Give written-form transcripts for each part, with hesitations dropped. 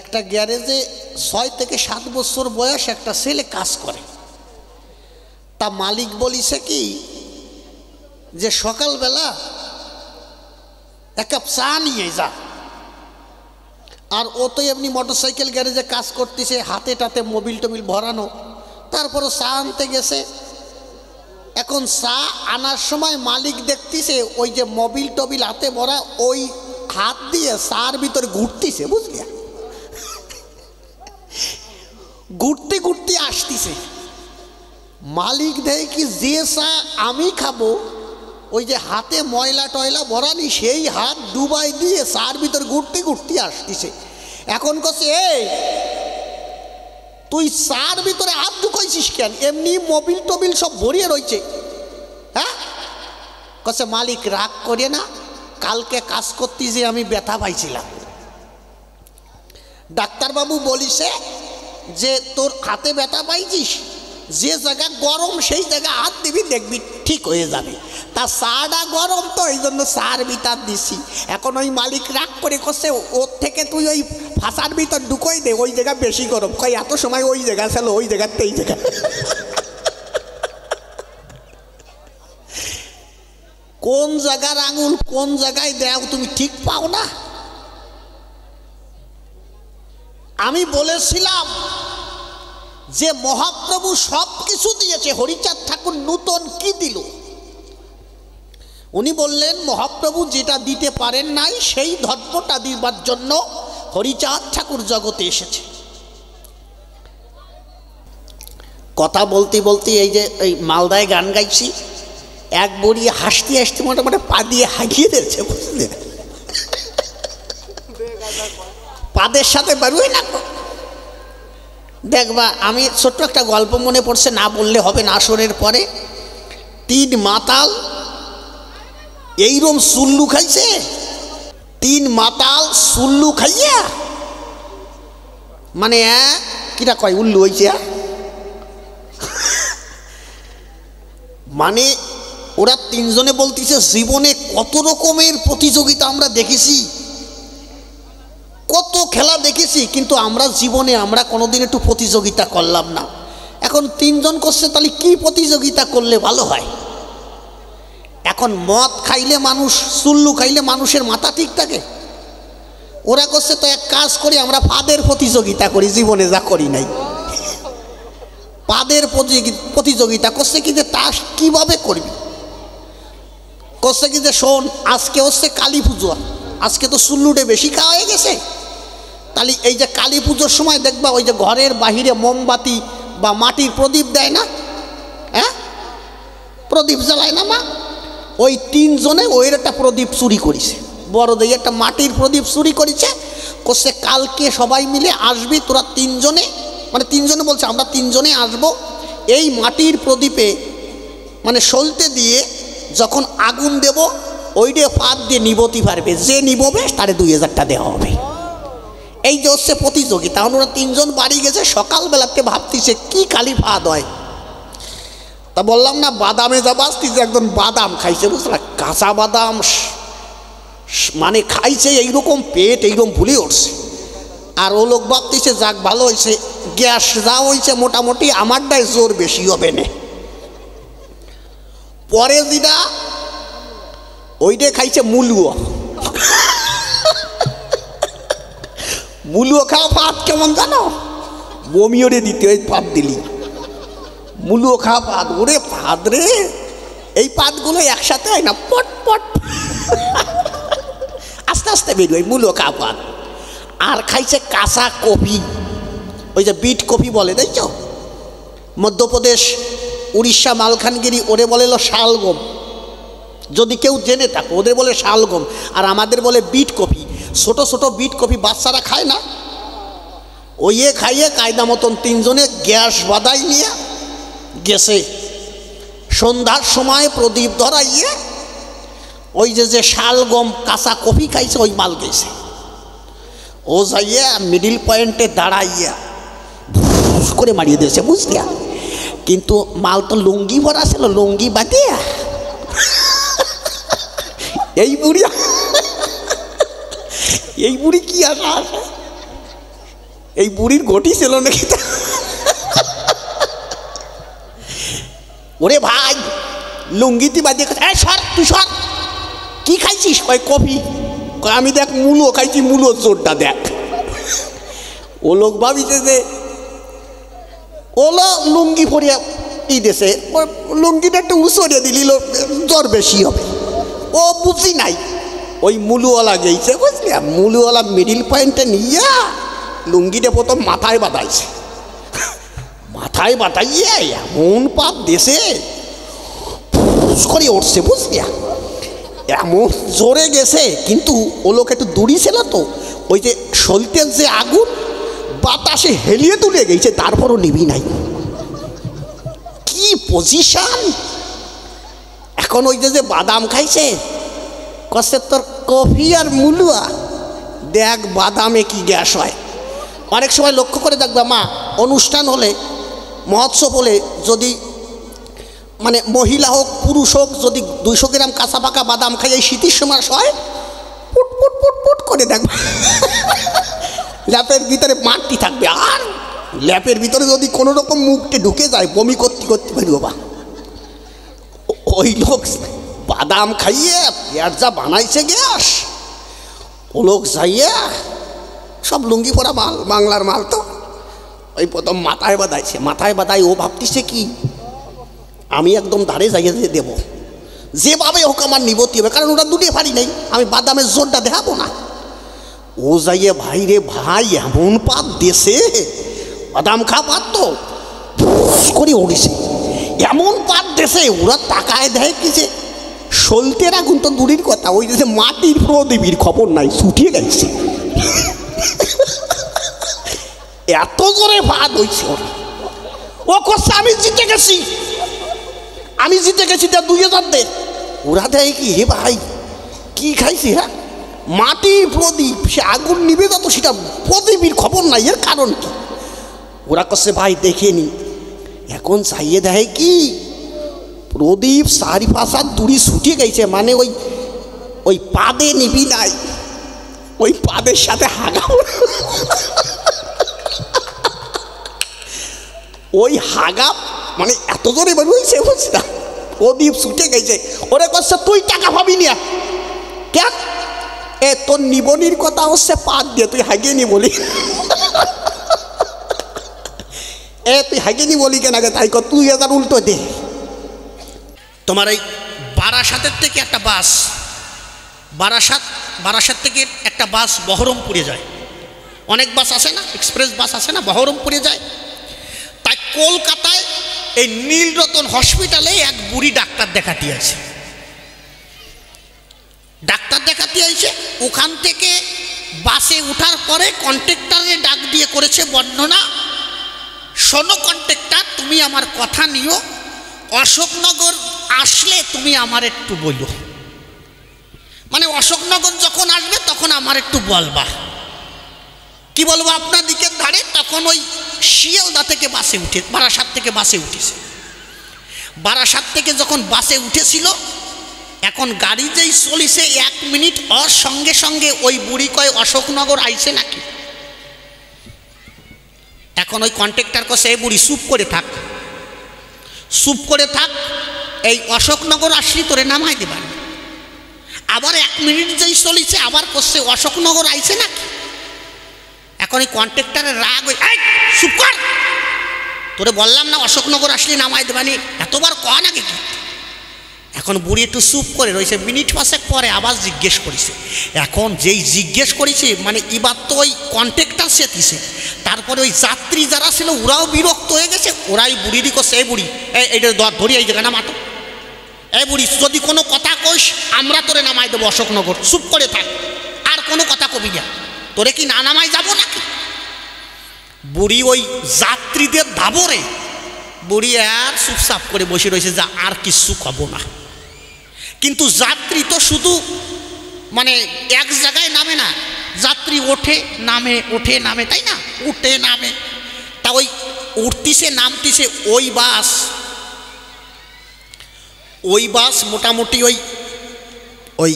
একটা গ্যারেজে 6 থেকে 7 বছর বয়স একটা ছেলে কাজ করে। তা মালিক বলিছে কি যে সকালবেলা এক কাপ চা নিয়ে যা। আর ও তো এমনি মোটরসাইকেল গ্যারেজে কাজ করতেছে, হাতে টাতে মোবিল টোবিল ভরানো। তারপরে চা আনতে গেছে। এখন চা আনার সময় মালিক দেখতেছে ওই যে মোবিল টোবিল হাতে ভরা ওই হাত দিয়ে চার ভিতরে ঘুরতেছে, বুঝলি? ঘুরতে ঘুরতে আসতেছে। মালিক দেয় কি যে চা আমি খাবো ওই যে হাতে ময়লা টয়লা ভরানি সেই হাত ডুবাই দিয়ে চার ভিতরে ঘুরতে ঘুরতে আসতেছে। এখন কছে এই তুই চার ভিতরে হাত ঢুকাইছিস কেন? এমনি মোবিল টোবিল সব ভরিয়ে রয়েছে। হ্যাঁ, কছে মালিক রাগ করে না, কালকে কাজ করতে যে আমি ব্যথা পাইছিলাম। ডাক্তারবাবু বলিছে যে তোর হাতে ব্যথা পাইছিস, যে জায়গা গরম সেই জায়গা হাত দিবি, দেখবি ঠিক হয়ে যাবে। তা চাটা গরম তো এই জন্য চার ভিতর দিছি। এখন ওই মালিক রাগ করে করছে ওর থেকে তুই ওই ফাঁসার ভিতর ঢুকোই দে, ওই জায়গা বেশি গরম। কয় এত সময় ওই জায়গা ছিল, ওই জায়গাতে এই জায়গা। কোন জায়গার আঙুল কোন জায়গায় দেও তুমি ঠিক পাও না। আমি বলেছিলাম যে মহাপ্রভু সব কিছু দিয়েছে, হরিচাঁদ ঠাকুর নূতন কি দিল? উনি বললেন মহাপ্রভু যেটা দিতে পারেন নাই সেই ধর্মটা দিবার জন্য হরিচাঁদ ঠাকুর জগতে এসেছে। কথা বলতে বলতে এই যে এই মালদায় গান গাইছি, এক বড়ি হাসতে হাসতে মোটামুটি পা দিয়ে হাগিয়ে দিয়েছে, বুঝলেন? পাদের সাথে বেরোই না। দেখবা আমি ছোট্ট একটা গল্প মনে পড়ছে, না বললে হবে না। আসরের পরে 3 মাতাল এইরকম সুল্লু খাইছে। 3 মাতাল সুল্লু খাইয়া মানে কিরা কয় উল্লু হয়েছে। মানে ওরা 3 জনে বলতেছে জীবনে কত রকমের প্রতিযোগিতা আমরা দেখেছি, কত খেলা দেখেছি, কিন্তু আমরা জীবনে আমরা কোনোদিন একটু প্রতিযোগিতা করলাম না। এখন 3 জন করছে, তাহলে কি প্রতিযোগিতা করলে ভালো হয়? এখন মদ খাইলে মানুষ, চুল্লু খাইলে মানুষের মাথা ঠিক থাকে? ওরা করছে তো এক কাজ করি, আমরা পাদের প্রতিযোগিতা করি, জীবনে যা করি নাই। পাদের প্রতিযোগিতা করছে কি যে তা কিভাবে করবি? করছে কি যে শোন, আজকে হচ্ছে কালী পুজো, আজকে তো চুল্লুটে বেশি খাওয়া হয়ে গেছে, তাহলে এই যে কালী পুজোর সময় দেখবা ওই যে ঘরের বাহিরে মোমবাতি বা মাটির প্রদীপ দেয় না, হ্যাঁ প্রদীপ জ্বালায় না মা, ওই 3 জনে ওই একটা প্রদীপ চুরি করেছে, বড় দিয়ে একটা মাটির প্রদীপ চুরি করেছে। করছে কালকে সবাই মিলে আসবি তোরা 3 জনে, মানে 3 জনে বলছে আমরা 3 জনে আসবো, এই মাটির প্রদীপে মানে সলতে দিয়ে যখন আগুন দেব ওইটা ফাঁদ দিয়ে নিবতে পারবে, যে নিববে তারে 2000 টাকা দেওয়া হবে। এই যে হচ্ছে প্রতিযোগিতা। ওরা 3 জন বাড়ি গেছে, সকালবেলাতে ভাবতেছে কি কালী ফাঁদ হয়। তা বললাম না বাদামে যা বাঁচতেছে, একদম বাদাম খাইছে, বুঝলা, কাঁচা বাদাম মানে খাইছে, এইরকম পেট এইরকম ভুলে উঠছে। আর ও লোক ভাবতেছে যাক ভালো হয়েছে, গ্যাস যা হয়েছে মোটামুটি আমারটাই জোর বেশি হবে না। পরে যেটা ওইটা খাইছে মুলুও। মুলুও খাওয়া ভাত কেমন জানো? বমি ওরে দিতে ওই ভাত দিলি, মুলুও খাওয়া ভাত, ওরে ভাত রে, এই পাতগুলো একসাথে হয় না, পট পট আস্তে আস্তে বেরোয় মুলুও খাওয়া ভাত। আর খাইছে কাঁচা কপি, ওই যে বিট কপি বলে, দেখছ মধ্যপ্রদেশ, উড়িষ্যা, মালখানগিরি, ওরে বলে শালগম, যদি কেউ জেনে থাকো ওদের বলে শালগম, আর আমাদের বলে বিট কপি। ছোট ছোট বিট কপি বাচ্চারা খায় না, ওই খাইয়ে কায়দা মতন 3 জনে গ্যাস বাদাই নিয়ে গেছে। সন্ধ্যার সময় প্রদীপ ধরাইয়ে ওই যে শালগম কাঁচা কপি খাইছে ওই মাল গেছে। ও যাইয়া মিডিল পয়েন্টে দাঁড়াইয়া ভুস করে মারিয়ে দিয়েছে, বুঝলিয়া। কিন্তু মাল তো লুঙ্গি ভরা ছিল, লুঙ্গি বাদিয়া এই বুড়ি কি আসা আসে এই বুড়ির ঘটি ছিল নাকি? ওরে ভাই লুঙ্গিটি বাঁধিয়ে সর তুই সর, কি খাইছিস? কয় কফি। কয় আমি দেখ মূলো খাইছি, মূলো জোরটা দেখ। ও লোক ভাবিছে যে ওলো লুঙ্গি পরিয়া ই দেশে লুঙ্গিটা একটু উচড়িয়ে দিলি জ্বর বেশি হবে। ও বুঝি নাই, ওই মুলুওয়ালা গেছে বুঝলি, মুলুওয়ালা মিডিল পয়েন্টে নিয়ে লুঙ্গিটা প্রথম মাথায় বাঁধাইছে। মাথায় বাঁধাইয়ে এমন পাপ দেশে করে উঠছে বুঝলি, এমন জোরে গেছে। কিন্তু ও লোক একটু দূরি ছিল তো, ওই যে সলতের যে আগুন বাতাসে হেলিয়ে তুলে গেছে, তারপরও নিবি নাই। কি পজিশন! এখন ওই যে বাদাম খাইছে, কষ্ট তোর কফি আর মুলুয়া দেখ বাদামে কি গ্যাস হয়। অনেক সময় লক্ষ্য করে দেখবে মা, অনুষ্ঠান হলে মহোৎসব হলে যদি মানে মহিলা হোক পুরুষ হোক, যদি 200 গ্রাম কাঁচা পাকা বাদাম খাই এই শীতের সময় হয়, পুট পুট পুট পুট করে দেখবে ল্যাপের ভিতরে মাটি থাকবে। আর ল্যাপের ভিতরে যদি কোনো রকম মুখটে ঢুকে যায়, বমি করতে করতে বেরো বা। ওই লোক বাদাম খাইয়ে পেঁয়াজ যা বানাইছে গ্যাস, ও লোক যাইয়া সব লুঙ্গি পরা মাল, বাংলার মাল তো, ওই প্রথম মাথায় বাঁধাইছে। মাথায় বাঁধাই ও ভাবতেছে কি আমি একদম ধারে যাইয়ে দেব, যেভাবে হোক আমার নিবতি হবে, কারণ ওটা দুটিয়ে পারি নাই, আমি বাদামের জোরটা দেখাবো না। ও যাইয়ে ভাই রে ভাই এমন পাত দেশে, বাদাম খা পাত তো করে উঠেছে, এমন পাত দেশে ওরা তাকায় দেয় কি যে সলতের আগুন তো দূরের কথা, ওই যে মাটির প্রদীপীর খবর নাই, ছুটিয়ে গেছে। এত জোরে ভাত হয়েছে ওরা। ও করছে আমি জিতে গেছি, আমি জিতে গেছি, তা 2000 দে। ওরা দেয় কি হে ভাই কি খাইছি? হ্যাঁ মাটির প্রদীপ, সে আগুন নিবে যত সেটা প্রদীপীর খবর নাই, এর কারণ কি? ওরা করছে ভাই দেখে নি। এখন চাইয়ে দেয় কি প্রদীপ 4-5 হাত দূরে ছুটিয়ে গেছে, মানে ওই ওই পাদে নিবি নাই, ওই পাদের সাথে হাগা, ওই হাগা মানে এত জোরে বেরোইছে বুঝলাম, প্রদীপ ছুটে গেছে। ওরে করছে তুই টাকা পাবি না কেন? এ তোর নিবনির কথা হচ্ছে পাত দিয়ে, তুই হাগিয়ে নি বলি। এ তুই হাগিয়ে নি বলি কেন আগে, তাই কর 2000 উল্টো দে। তোমার এই বারাসাতের থেকে একটা বাস, বারাসাত থেকে একটা বাস বহরমপুরে যায়, অনেক বাস আসে না, এক্সপ্রেস বাস আসে না, বহরমপুরে যায়। তাই কলকাতায় এই নীলরতন হসপিটালে এক বুড়ি ডাক্তার দেখাতে আছে, ডাক্তার দেখাতে আইছে। ওখান থেকে বাসে উঠার পরে কন্ট্রাক্টরে ডাক দিয়ে করেছে বর্ণনা, শোনো কন্ট্রাক্টর তুমি আমার কথা নিও, অশোকনগর আসলে তুমি আমার একটু বলো, মানে অশোকনগর যখন আসবে তখন আমার একটু বলবা। কি বলবো আপনার দিকের ধারে? তখন ওই শিয়ালদা থেকে বাসে উঠে, বারাসাত থেকে বাসে উঠেছে। বারাসাত থেকে যখন বাসে উঠেছিল, এখন গাড়ি যেই চলিছে 1 মিনিট ওর সঙ্গে সঙ্গে ওই বুড়ি কয় অশোকনগর আইছে নাকি। এখন ওই কন্ট্রাক্টর কছে এই বুড়ি চুপ করে থাক, চুপ করে থাক, এই অশোকনগর আসলি তোরে নামাই দেবেন। আবার 1 মিনিট যেই চলিছে আবার করছে অশোকনগর আইছে নাকি। এখন এই কন্ট্রাক্টরের রাগ ওই চুপ কর, তোরে বললাম না অশোকনগর আসলি নামাই দেবানি, এতবার কয় নাকি কি। এখন বুড়ি একটু চুপ করে রয়েছে, মিনিট 5 পরে আবার জিজ্ঞেস করেছে। এখন যেই জিজ্ঞেস করেছে মানে এবার তো ওই কন্ট্রাক্টর সেতিছে, তারপরে ওই যাত্রী যারা ছিল ওরাও বিরক্ত হয়ে গেছে, ওরাই বুড়িরই করছে এই বুড়ি এইটা ধরি এই জায়গা নামাতো, এই বুড়ি যদি কোনো কথা কইস আমরা তোরে নামাই দেবো অশোকনগর, চুপ করে থাক, আর কোনো কথা কবি না, তোরে কি না নামাই যাবো নাকি। বুড়ি ওই যাত্রীদের দাবরে বুড়ি আর চুপচাপ করে বসে রয়েছে, যা আর কিছু খাবো না। কিন্তু যাত্রী তো শুধু মানে এক জায়গায় নামে না, যাত্রী ওঠে নামে, ওঠে নামে, তাই না, উঠে নামে। তা ওই উঠতিছে নামতিছে ওই বাস মোটামুটি ওই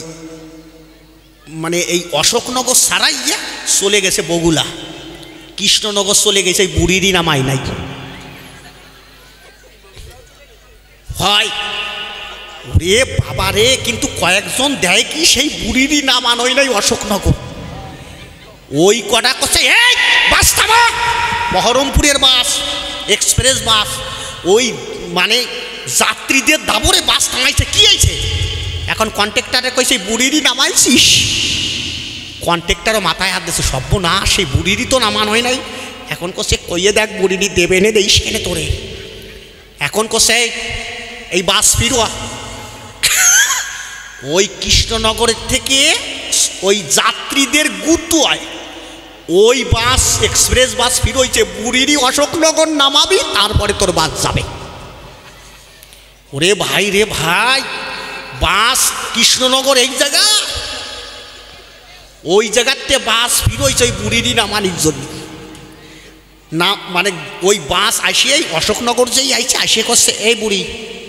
মানে এই অশোকনগর সারাইয়া চলে গেছে বগুলা। কৃষ্ণনগর চলে গেছে, এই বুড়িরই নামাই নাই হয় রে বাবা রে। কিন্তু কয়েকজন দেয় কি সেই বুড়িরই নামানোই নাই অশোকনগর। ওই কটা করছে এই বাস থামা, বহরমপুরের বাস, এক্সপ্রেস বাস, ওই মানে যাত্রীদের দাবরে বাস থামাইছে। কি হয়েছে এখন কন্ট্রাক্টরে কইছে বুড়িরই নামাইছিস। কন্ট্রাক্টরও মাথায় হাত দিয়েছে, সভ্য না, সেই বুড়িরই তো নামানো হয় নাই। এখন কছে কইয়ে দেখ বুড়িরই দেবে এনে দেই সেনে তোরে। এখন কছে এই বাস ফিরোয়া। ওই কৃষ্ণনগরের থেকে ওই যাত্রীদের গুতুয়ায় ওই বাস এক্সপ্রেস বাস ফিরোইছে, বুড়িরই অশোকনগর নামাবি তারপরে তোর বাস যাবে। ওরে ভাই রে ভাই, বাস কৃষ্ণনগর এই জায়গা, ওই জায়গাতে বাস ফিরোইছে ওই বুড়িরই নামানির জন্য না। মানে ওই বাস আসিয়েই অশোকনগর যেই আইছে আসিয়ে করছে এই বুড়ি,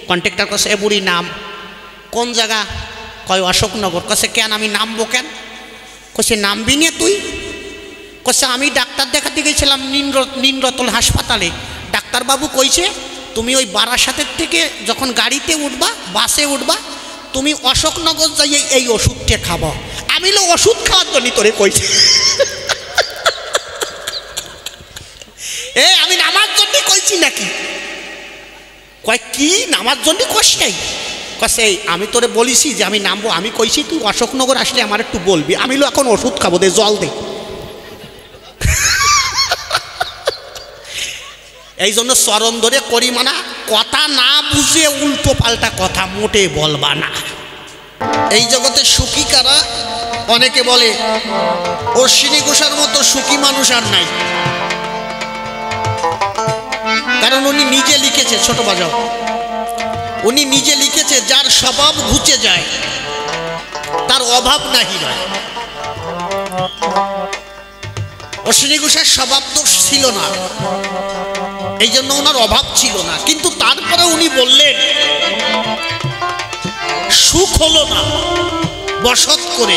কন্ট্রাক্টর করছে এ বুড়ি নাম। কোন জায়গা? কয় অশোকনগর। কছে কেন আমি নামবো কেন? কছে নামবি নে তুই? কছে আমি ডাক্তার দেখাতে গেছিলাম নীলরতন হাসপাতালে, ডাক্তারবাবু কইছে তুমি ওই বারাসাতের থেকে যখন গাড়িতে উঠবা বাসে উঠবা তুমি অশোকনগর যাইয়ে এই ওষুধটা খাবো। আমি লো ওষুধ খাওয়ার জন্য তোরে কইছি। আমি নামার জন্য কইছি নাকি? কয় কি নামার জন্য কষ্ট নাই? কছে আমি তোরে বলিছি যে আমি নামবো, আমি কইছি তুই অশোকনগর আসলে আমার একটু বলবি। আমি লো এখন ওষুধ খাবো, দে জল দে। এই জন্য চরণ ধরে করি মানা, কথা না বুঝে উল্টো পাল্টা কথা মোটে বলবা না। এই জগতে সুখী কারা? অনেকে বলে অশ্বিনী ঘোষার মতো সুখী মানুষ আর নাই, কারণ উনি নিজে লিখেছে, ছোট বাজাও, উনি নিজে লিখেছে যার স্বভাব ঘুচে যায় তার অভাব নাহি নয়। অশ্বিনী ঘোষের স্বভাব দোষ ছিল না, এই জন্য ওনার অভাব ছিল না, কিন্তু তারপরে উনি বললেন সুখ হলো না বসত করে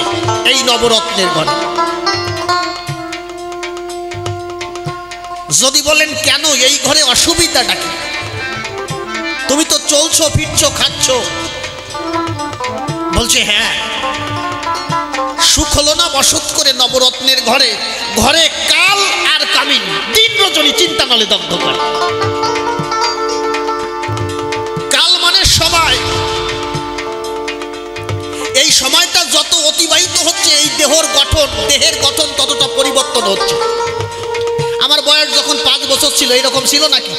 এই নবরত্নের ঘরে। যদি বলেন কেন এই ঘরে অসুবিধাটা কি? তুমি তো চলছো ফিরছো খাচ্ছ। বলছে হ্যাঁ, সুখ হলো না বসত করে নবরত্নের ঘরে, ঘরে কাল আর কামিনী দিন রজনী চিন্তা নলে দগ্ধ করে। কাল মানে সময়, এই সময়টা যত অতিবাহিত হচ্ছে এই দেহের গঠন ততটা পরিবর্তন হচ্ছে। আমার বয়স যখন 5 বছর ছিল এরকম ছিল নাকি?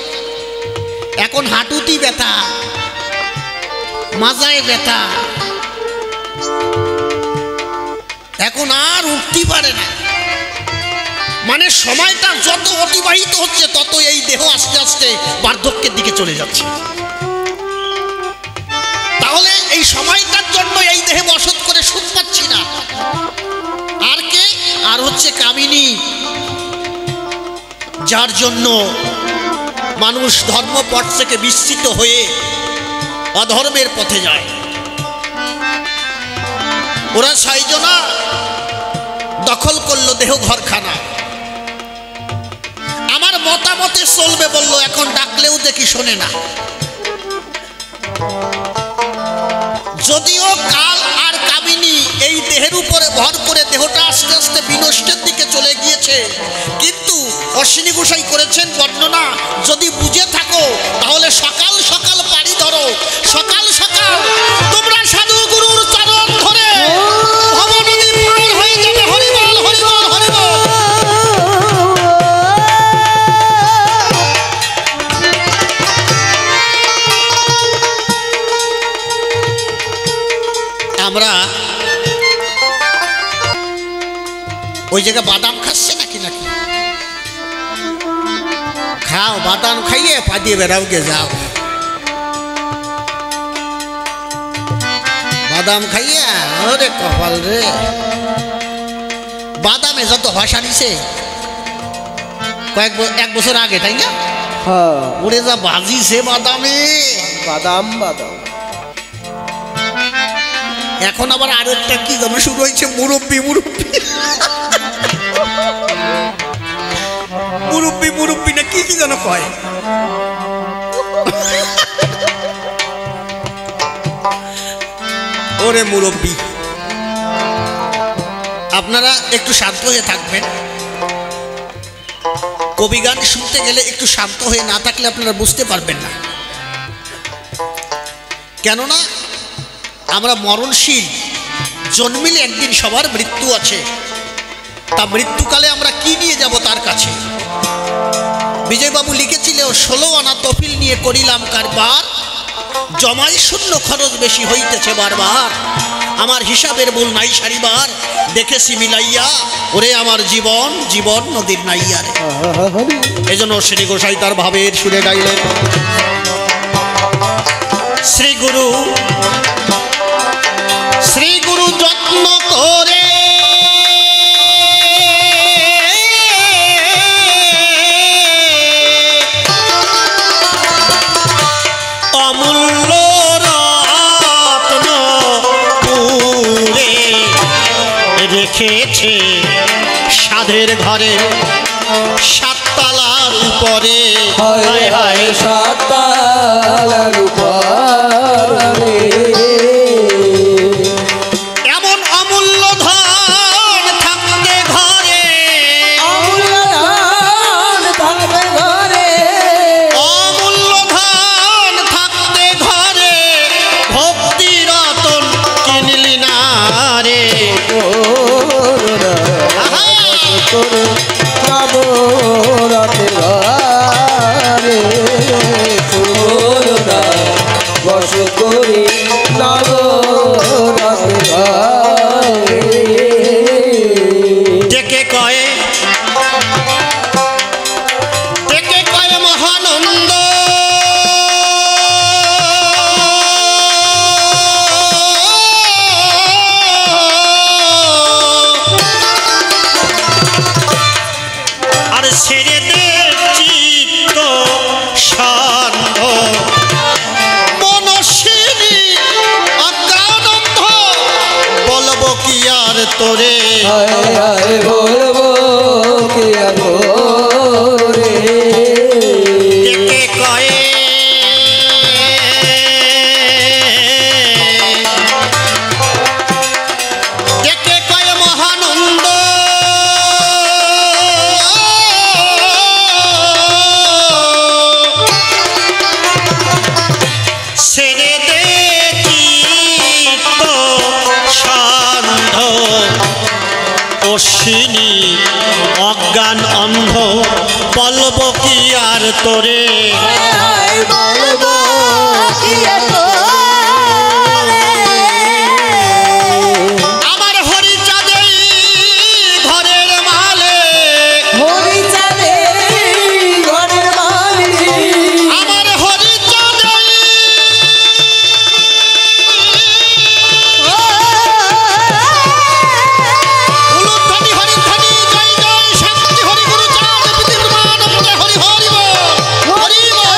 এখন হাঁটুটি ব্যথা, মাজায় ব্যথা, এখন আর উঠতে পারে না। মানে সময়টা যত অতিবাহিত হচ্ছে তত এই দেহ আস্তে আস্তে বার্ধক্যের দিকে চলে যাচ্ছে। তাহলে এই সময়টার জন্য এই দেহে বসত করে সুখ পাচ্ছি না। আর কে? আর হচ্ছে কামিনী, যার জন্য মানুষ ধর্মপথ থেকে বিস্মিত হয়ে অধর্মের পথে যায়। ওরা 6 জনা দখল করলো দেহ ঘরখানা। আমার মতামতে চলবে বললো, এখন ডাকলেও দেখি শোনে না। যদিও কাল আর কামিনী এই দেহের উপরে ভর করে দেহটা আস্তে আস্তে বিনষ্টের দিকে চলে গিয়েছে, কিন্তু অশ্বিনী গোসাই করেছেন বর্ণনা, যদি বুঝে থাকো তাহলে সকাল সকাল পাড়ি ধরো, সকাল সকাল তোমরা সাধু গুরুর চরণ ধরে ভবনদী পার হয়ে যাবে। হরিবল হরিবল হরিবল। আমরা ওই জায়গায় বাদাম খাচ্ছে নাকি? খাও, বাদাম খাইয়ে পা দিয়ে বেড়াও গে যাও। বাদাম খাইয়ে ওরে কপাল রে, বাদামে যত ভাষা নিছে এক বছর আগে, তাই না? ওরে যা বাজিছে বাদামে, বাদাম বাদাম। এখন আবার আরেকটা কি যেন শুরু হয়েছে, মুরব্বি মুরব্বি। মুরব্বী মুরব্বী না কি কি যেন কয়। ওরে মুরব্বী, আপনারা একটু শান্ত হয়ে থাকবেন। কবি গান শুনতে গেলে একটু শান্ত হয়ে না থাকলে আপনারা বুঝতে পারবেন না। কেননা আমরা মরণশীল, জন্মিলে একদিন সবার মৃত্যু আছে। তা মৃত্যুকালে আমরা কি নিয়ে যাব তার কাছে? বিজয়বাবু লিখেছিল 16 আনা তফিল নিয়ে করিলাম কারবার, জমাই শূন্য খরচ বেশি হইতেছে বারবার। আমার হিসাবের ভুল নাই সারিবার, দেখেছি মিলাইয়া ওরে আমার জীবন জীবন নদীর নাইয়া রে। এজন্য শ্রী গোসাই তার ভাবের সুরে গাইলেন, শ্রী গুরু যত্ন করে অমূল্য রত্ন পুরে রেখেছে সাধের ঘরে, সাততলার উপরে। হায় হায় সাততলার উপরে এমন অমূল্য ধন থাকতে ঘরে, অমূল্য ধন থাকবে ঘরে, অমূল্য ধন থাকতে ঘরে, ভক্তি রতন কিনলি না রে। আহা! বস করি ডেকে কয়ে মহানন্দ, আর ছেড়ে দে চিত্ত সান্দ, মনস্বিনী অজ্ঞানন্ধ, বলবো কি আর তোরে। বলবো কি রে ডেকে কয়ে মহানন্দ, ছেড়ে দে চিত্ত সান্দ, অশ্বিনী অজ্ঞান অন্ধ, বলবো কি আর তোরে। বলবো কি আমার হরিচাঁদেই ঘরের মালে, হরিচাঁদে ঘরের মালিক, আমার হরিচাঁদেই উলুধ্বনি হরিধ্বনি, জয় জয় শান্তি হরি গুরু চাঁদ বিদ্যুৎমানন্দে হরি হরি বল, হরি বল।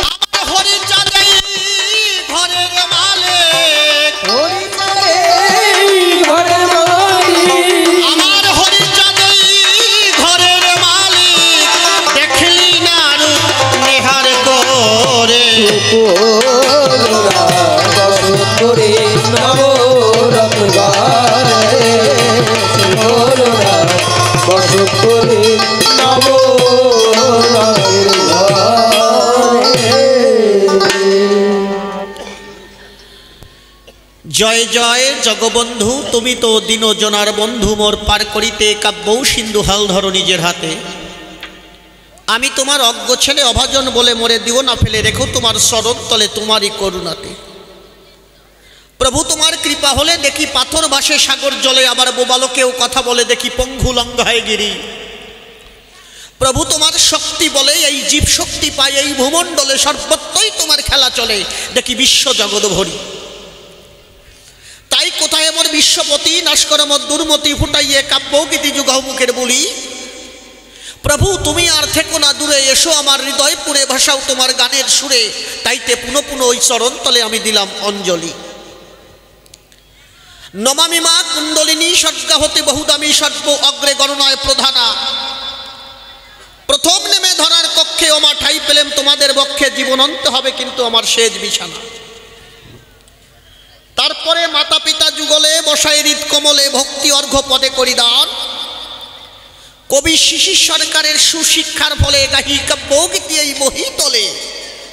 আমার হরিচাঁদেই ঘরের মালিক, হরিচাঁদে ঘরের মালিক, আমার হরিচাঁদেই ঘরের মালিক, দেখলি না রূপ নিহার করে। বস করে নবরত্নগারে, বস করে জয় জয় জগবন্ধু, তুমি তো দীনজনার বন্ধু, মোর পার করিতে কাব্যৌ সিন্ধু হাল ধরো নিজের হাতে। আমি তোমার অজ্ঞ ছেলে অভাজন বলে মোরে দিও না ফেলে, রেখো তোমার শরণ তলে তোমারই করুণাতে। প্রভু তোমার কৃপা হলে দেখি পাথর ভাসে সাগর জলে, আবার বোবালকেও কথা বলে দেখি পঙ্গু লঙ্ঘায় গিরি। প্রভু তোমার শক্তি বলে এই জীব শক্তি পায়, এই ভূমণ্ডলে সর্বত্রই তোমার খেলা চলে, দেখি বিশ্ব জগৎ ভরি। তাই কোথায় মোর বিশ্বপতি নস্কর মোর দুর্মতি ফুটাইয়ে কাব্য গীতি যুগহ মুখের বলি। প্রভু তুমি আর থেকো না দূরে, এসো আমার হৃদয় পুরে, ভাষাও তোমার গানের সুরে, তাইতে পুনঃ পুনঃ ওই চরণ তলে আমি দিলাম অঞ্জলি। নমামি মা কুণ্ডলিনী সজ্ঞা হতে বহুদামী সর্ব অগ্রে গণনায় প্রধানা, প্রথম নেমে ধরার কক্ষে ওমা ঠাই পেলেম তোমাদের বক্ষে, জীবনন্ত হবে কিন্তু আমার সেজ বিছানা। তারপরে মাতা পিতা যুগলে বসায় হৃদ কমলে, ভক্তি অর্ঘ্য পদে করি দান, কবি শিশির সরকারের সুশিক্ষার ফলে গাহি কাব্য গীতি এই বহি তলে,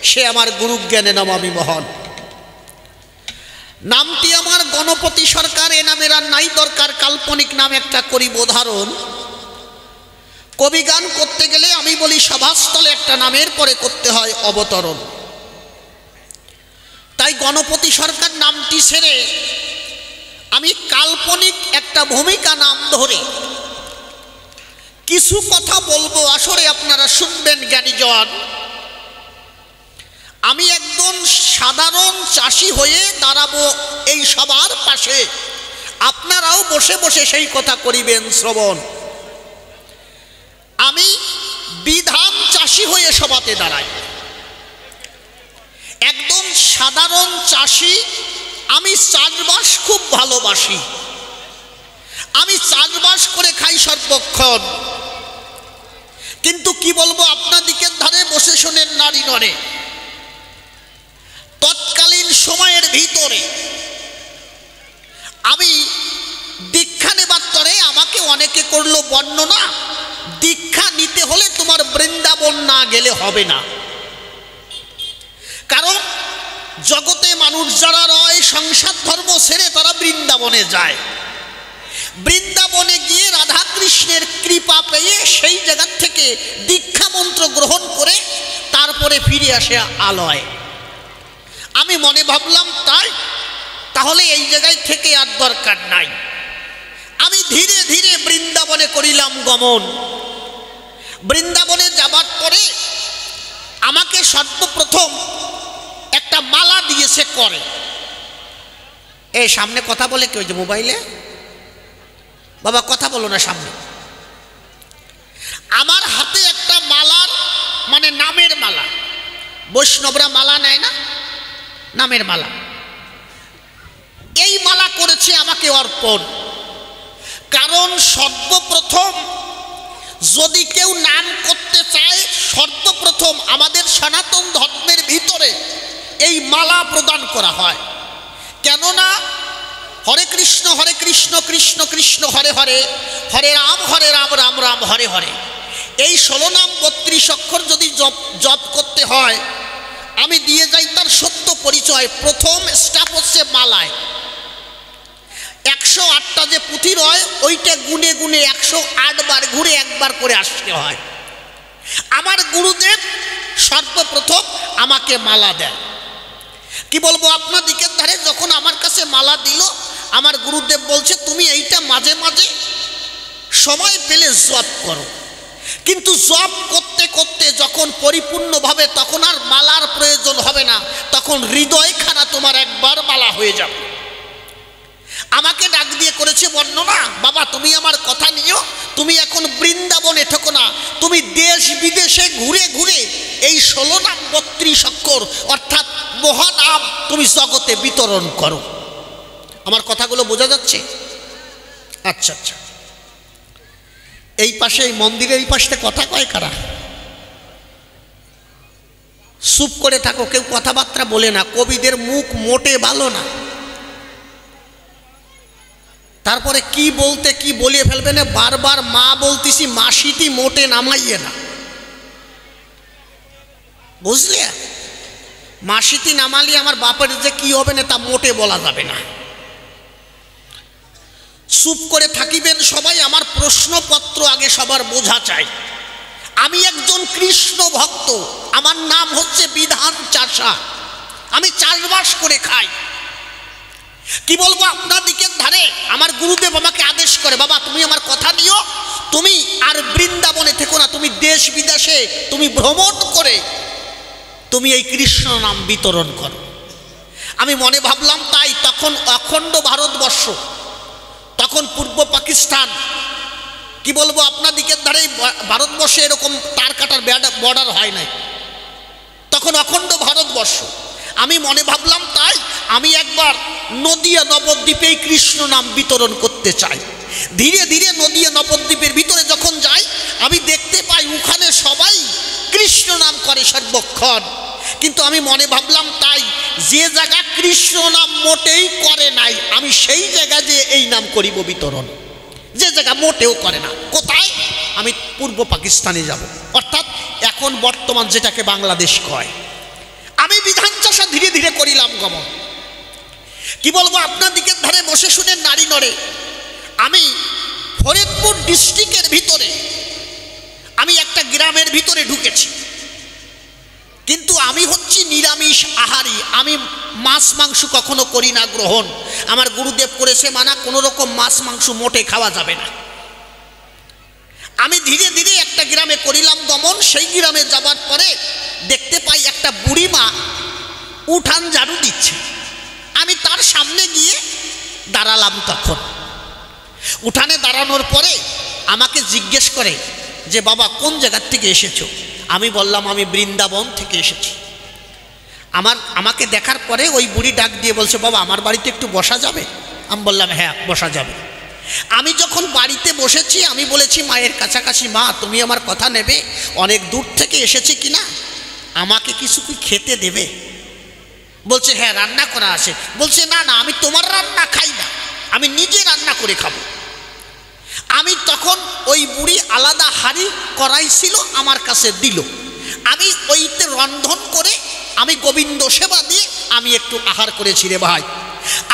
সে আমার গুরুজ্ঞানে নমামি মহান। নামটি আমার গণপতি সরকার, এ নামের আর নাই দরকার, কাল্পনিক নাম একটা করিব ধারণ। কবি গান করতে গেলে আমি বলি সভাস্থলে একটা নামের পরে করতে হয় অবতরণ। তাই গণপতি সরকার নামটি ছেড়ে আমি কাল্পনিক একটা ভূমিকা নাম ধরে কিছু কথা বলবো, আসরে আপনারা শুনবেন জ্ঞানীজন। আমি একজন সাধারণ চাষি হয়ে দাঁড়াবো এই সবার পাশে, আপনারাও বসে বসে সেই কথা করিবেন শ্রবণ। আমি বিধান চাষি হয়ে সভাতে দাঁড়াই, একদম সাধারণ চাষি। আমি চাষবাস খুব ভালোবাসি, আমি চাষবাস করে খাই সর্বক্ষণ। কিন্তু কি বলবো, আপনাদিকের ধারে বসে শোনেন নারী নরে, তৎকালীন সময়ের ভিতরে আমি দীক্ষা নেবার তরে আমাকে অনেকে করলো বর্ণনা, দীক্ষা নিতে হলে তোমার বৃন্দাবন না গেলে হবে না। কারণ জগতে মানুষ যারা রয় সংসার ধর্ম ছেড়ে তারা বৃন্দাবনে যায়, বৃন্দাবনে গিয়ে রাধা কৃষ্ণের কৃপা পেয়ে সেই জায়গা থেকে দীক্ষা মন্ত্র গ্রহণ করে তারপরে ফিরে আসে আলয়। আমি মনে ভাবলাম তাহলে এই জায়গায় থেকে আর দরকার নাই। আমি ধীরে ধীরে বৃন্দাবনে করিলাম গমন। বৃন্দাবনে যাবার পরে আমাকে সর্বপ্রথম একটা মালা দিয়েছে করে। এই সামনে কথা বলে কেউ যে মোবাইলে, বাবা কথা বলো না সামনে। আমার হাতে একটা মালার মানে নামের মালা, বৈষ্ণবরা মালা নেয় না, নামের মালা, এই মালা করেছে আমাকে অর্পণ। কারণ সর্বপ্রথম যদি কেউ নাম করতে চায়, সর্বপ্রথম আমাদের সনাতন ধর্মের ভিতরে এই মালা প্রদান করা হয়। কেননা হরে কৃষ্ণ কৃষ্ণ কৃষ্ণ হরে হরে, হরে রাম রাম রাম হরে হরে, এই 16 নাম 32 অক্ষর যদি জপ করতে হয়, আমি দিয়ে যাই তার সত্য পরিচয়। প্রথম স্টেপ হচ্ছে মালায় 108টা যে পুঁথি রয়, ওইটা গুনে গুনে 108 বার ঘুরে একবার করে আসতে হয়। আমার গুরুদেব সর্বপ্রথম আমাকে মালা দেয়। কি বলবো, আপনাদিকের ধারে যখন আমার কাছে মালা দিল, আমার গুরুদেব বলছে তুমি এইটা মাঝে মাঝে সময় পেলে জপ করো। কিন্তু জপ করতে করতে যখন পরিপূর্ণভাবে, তখন আর মালার প্রয়োজন হবে না, তখন হৃদয়খানা তোমার একবার মালা হয়ে যাবে। আমাকে ডাক দিয়ে করেছে বর্ণনা, বাবা তুমি আমার কথা নিও, তুমি এখন বৃন্দাবনে থেকো না, তুমি দেশ বিদেশে ঘুরে ঘুরে এই 16 নাম 32 অক্ষর অর্থাৎ মহানাম তুমি জগতে বিতরণ করো। আমার কথাগুলো বোঝা যাচ্ছে? আচ্ছা আচ্ছা। এই পাশে, এই মন্দিরের এই পাশে কথা কয় কারা? চুপ করে থাকো, কেউ কথাবার্তা বলে না। কবিদের মুখ মোটে ভালো না, তারপরে কি বলতে কি বলিয়ে ফেলবে না। বারবার মা বলতেছি, মাসিটি মোটে নামাইয়ে না, বুঝলে? মাসিটি নামালি আমার বাপের যে কি হবে না তা মোটে বলা যাবে না। চুপ করে থাকিবেন সবাই। আমার প্রশ্নপত্র আগে সবার বোঝা চাই। আমি একজন কৃষ্ণ ভক্ত, আমার নাম হচ্ছে বিধান চাষা, আমি চাষবাস করে খাই। কি বলবো, আপনার দিকের ধারে আমার গুরুদেব আমাকে আদেশ করে, বাবা তুমি আমার কথা নিও, তুমি আর বৃন্দাবনে থেকো না, তুমি দেশ বিদেশে তুমি ভ্রমণ করে তুমি এই কৃষ্ণ নাম বিতরণ করো। আমি মনে ভাবলাম তাই। তখন যখন অখণ্ড ভারতবর্ষ, তখন পূর্ব পাকিস্তান, কি বলবো আপনাদিকের ধারে ভারতবর্ষে এরকম তার কাটার বর্ডার হয় নাই, তখন অখণ্ড ভারতবর্ষ। আমি মনে ভাবলাম তাই আমি একবার নদিয়া নবদ্বীপেই কৃষ্ণ নাম বিতরণ করতে চাই। ধীরে ধীরে নদিয়া নবদ্বীপের ভিতরে যখন যাই, আমি দেখতে পাই ওখানে সবাই কৃষ্ণ নাম করে সর্বক্ষণ। কিন্তু আমি মনে ভাবলাম তাই যে জায়গা কৃষ্ণ নাম মোটেই করে নাই, আমি সেই জায়গা যে এই নাম করিব বিতরণ, যে জায়গা মোটেও করে না। কোথায়? আমি পূর্ব পাকিস্তানে যাব, অর্থাৎ এখন বর্তমান যেটাকে বাংলাদেশ কয়। আমি বিধান চাষা ধীরে ধীরে করিলাম গমন। কি বলবো আপনাদিকের ধারে বসে শুনে নারী নড়ে। আমি ফরিদপুর ডিস্ট্রিক্টের ভিতরে আমি একটা গ্রামের ভিতরে ঢুকেছি, কিন্তু আমি হচ্ছি নিরামিষ আহারী। আমি মাছ মাংস কখনো করি না গ্রহণ। আমার গুরুদেব করেছে মানা, কোনো রকম মাছ মাংস মোটে খাওয়া যাবে না। আমি ধীরে ধীরে একটা গ্রামে করিলাম গমন। সেই গ্রামে যাবার পরে দেখতে পাই একটা বুড়িমা উঠান ঝাড়ু দিচ্ছে। আমি তার সামনে গিয়ে দাঁড়ালাম। তখন উঠানে দাঁড়ানোর পরে আমাকে জিজ্ঞেস করে যে বাবা কোন জায়গার থেকে এসেছো? আমি বললাম আমি বৃন্দাবন থেকে এসেছি। আমাকে দেখার পরে ওই বুড়ি ডাক দিয়ে বলছে বাবা আমার বাড়িতে একটু বসা যাবে? আমি বললাম হ্যাঁ বসা যাবে। আমি যখন বাড়িতে বসেছি আমি বলেছি মায়ের কাছাকাছি, মা তুমি আমার কথা নেবে, অনেক দূর থেকে এসেছি কিনা, আমাকে কিছু কি খেতে দেবে? বলছে হ্যাঁ রান্না করা আছে। বলছে না না আমি তোমার রান্না খাই না, আমি নিজে রান্না করে খাবো। আমি তখন ওই বুড়ি আলাদা হাঁড়ি কড়াই ছিল আমার কাছে দিল। আমি ওইতে রন্ধন করে আমি গোবিন্দ সেবা দিয়ে আমি একটু আহার করেছি রে ভাই।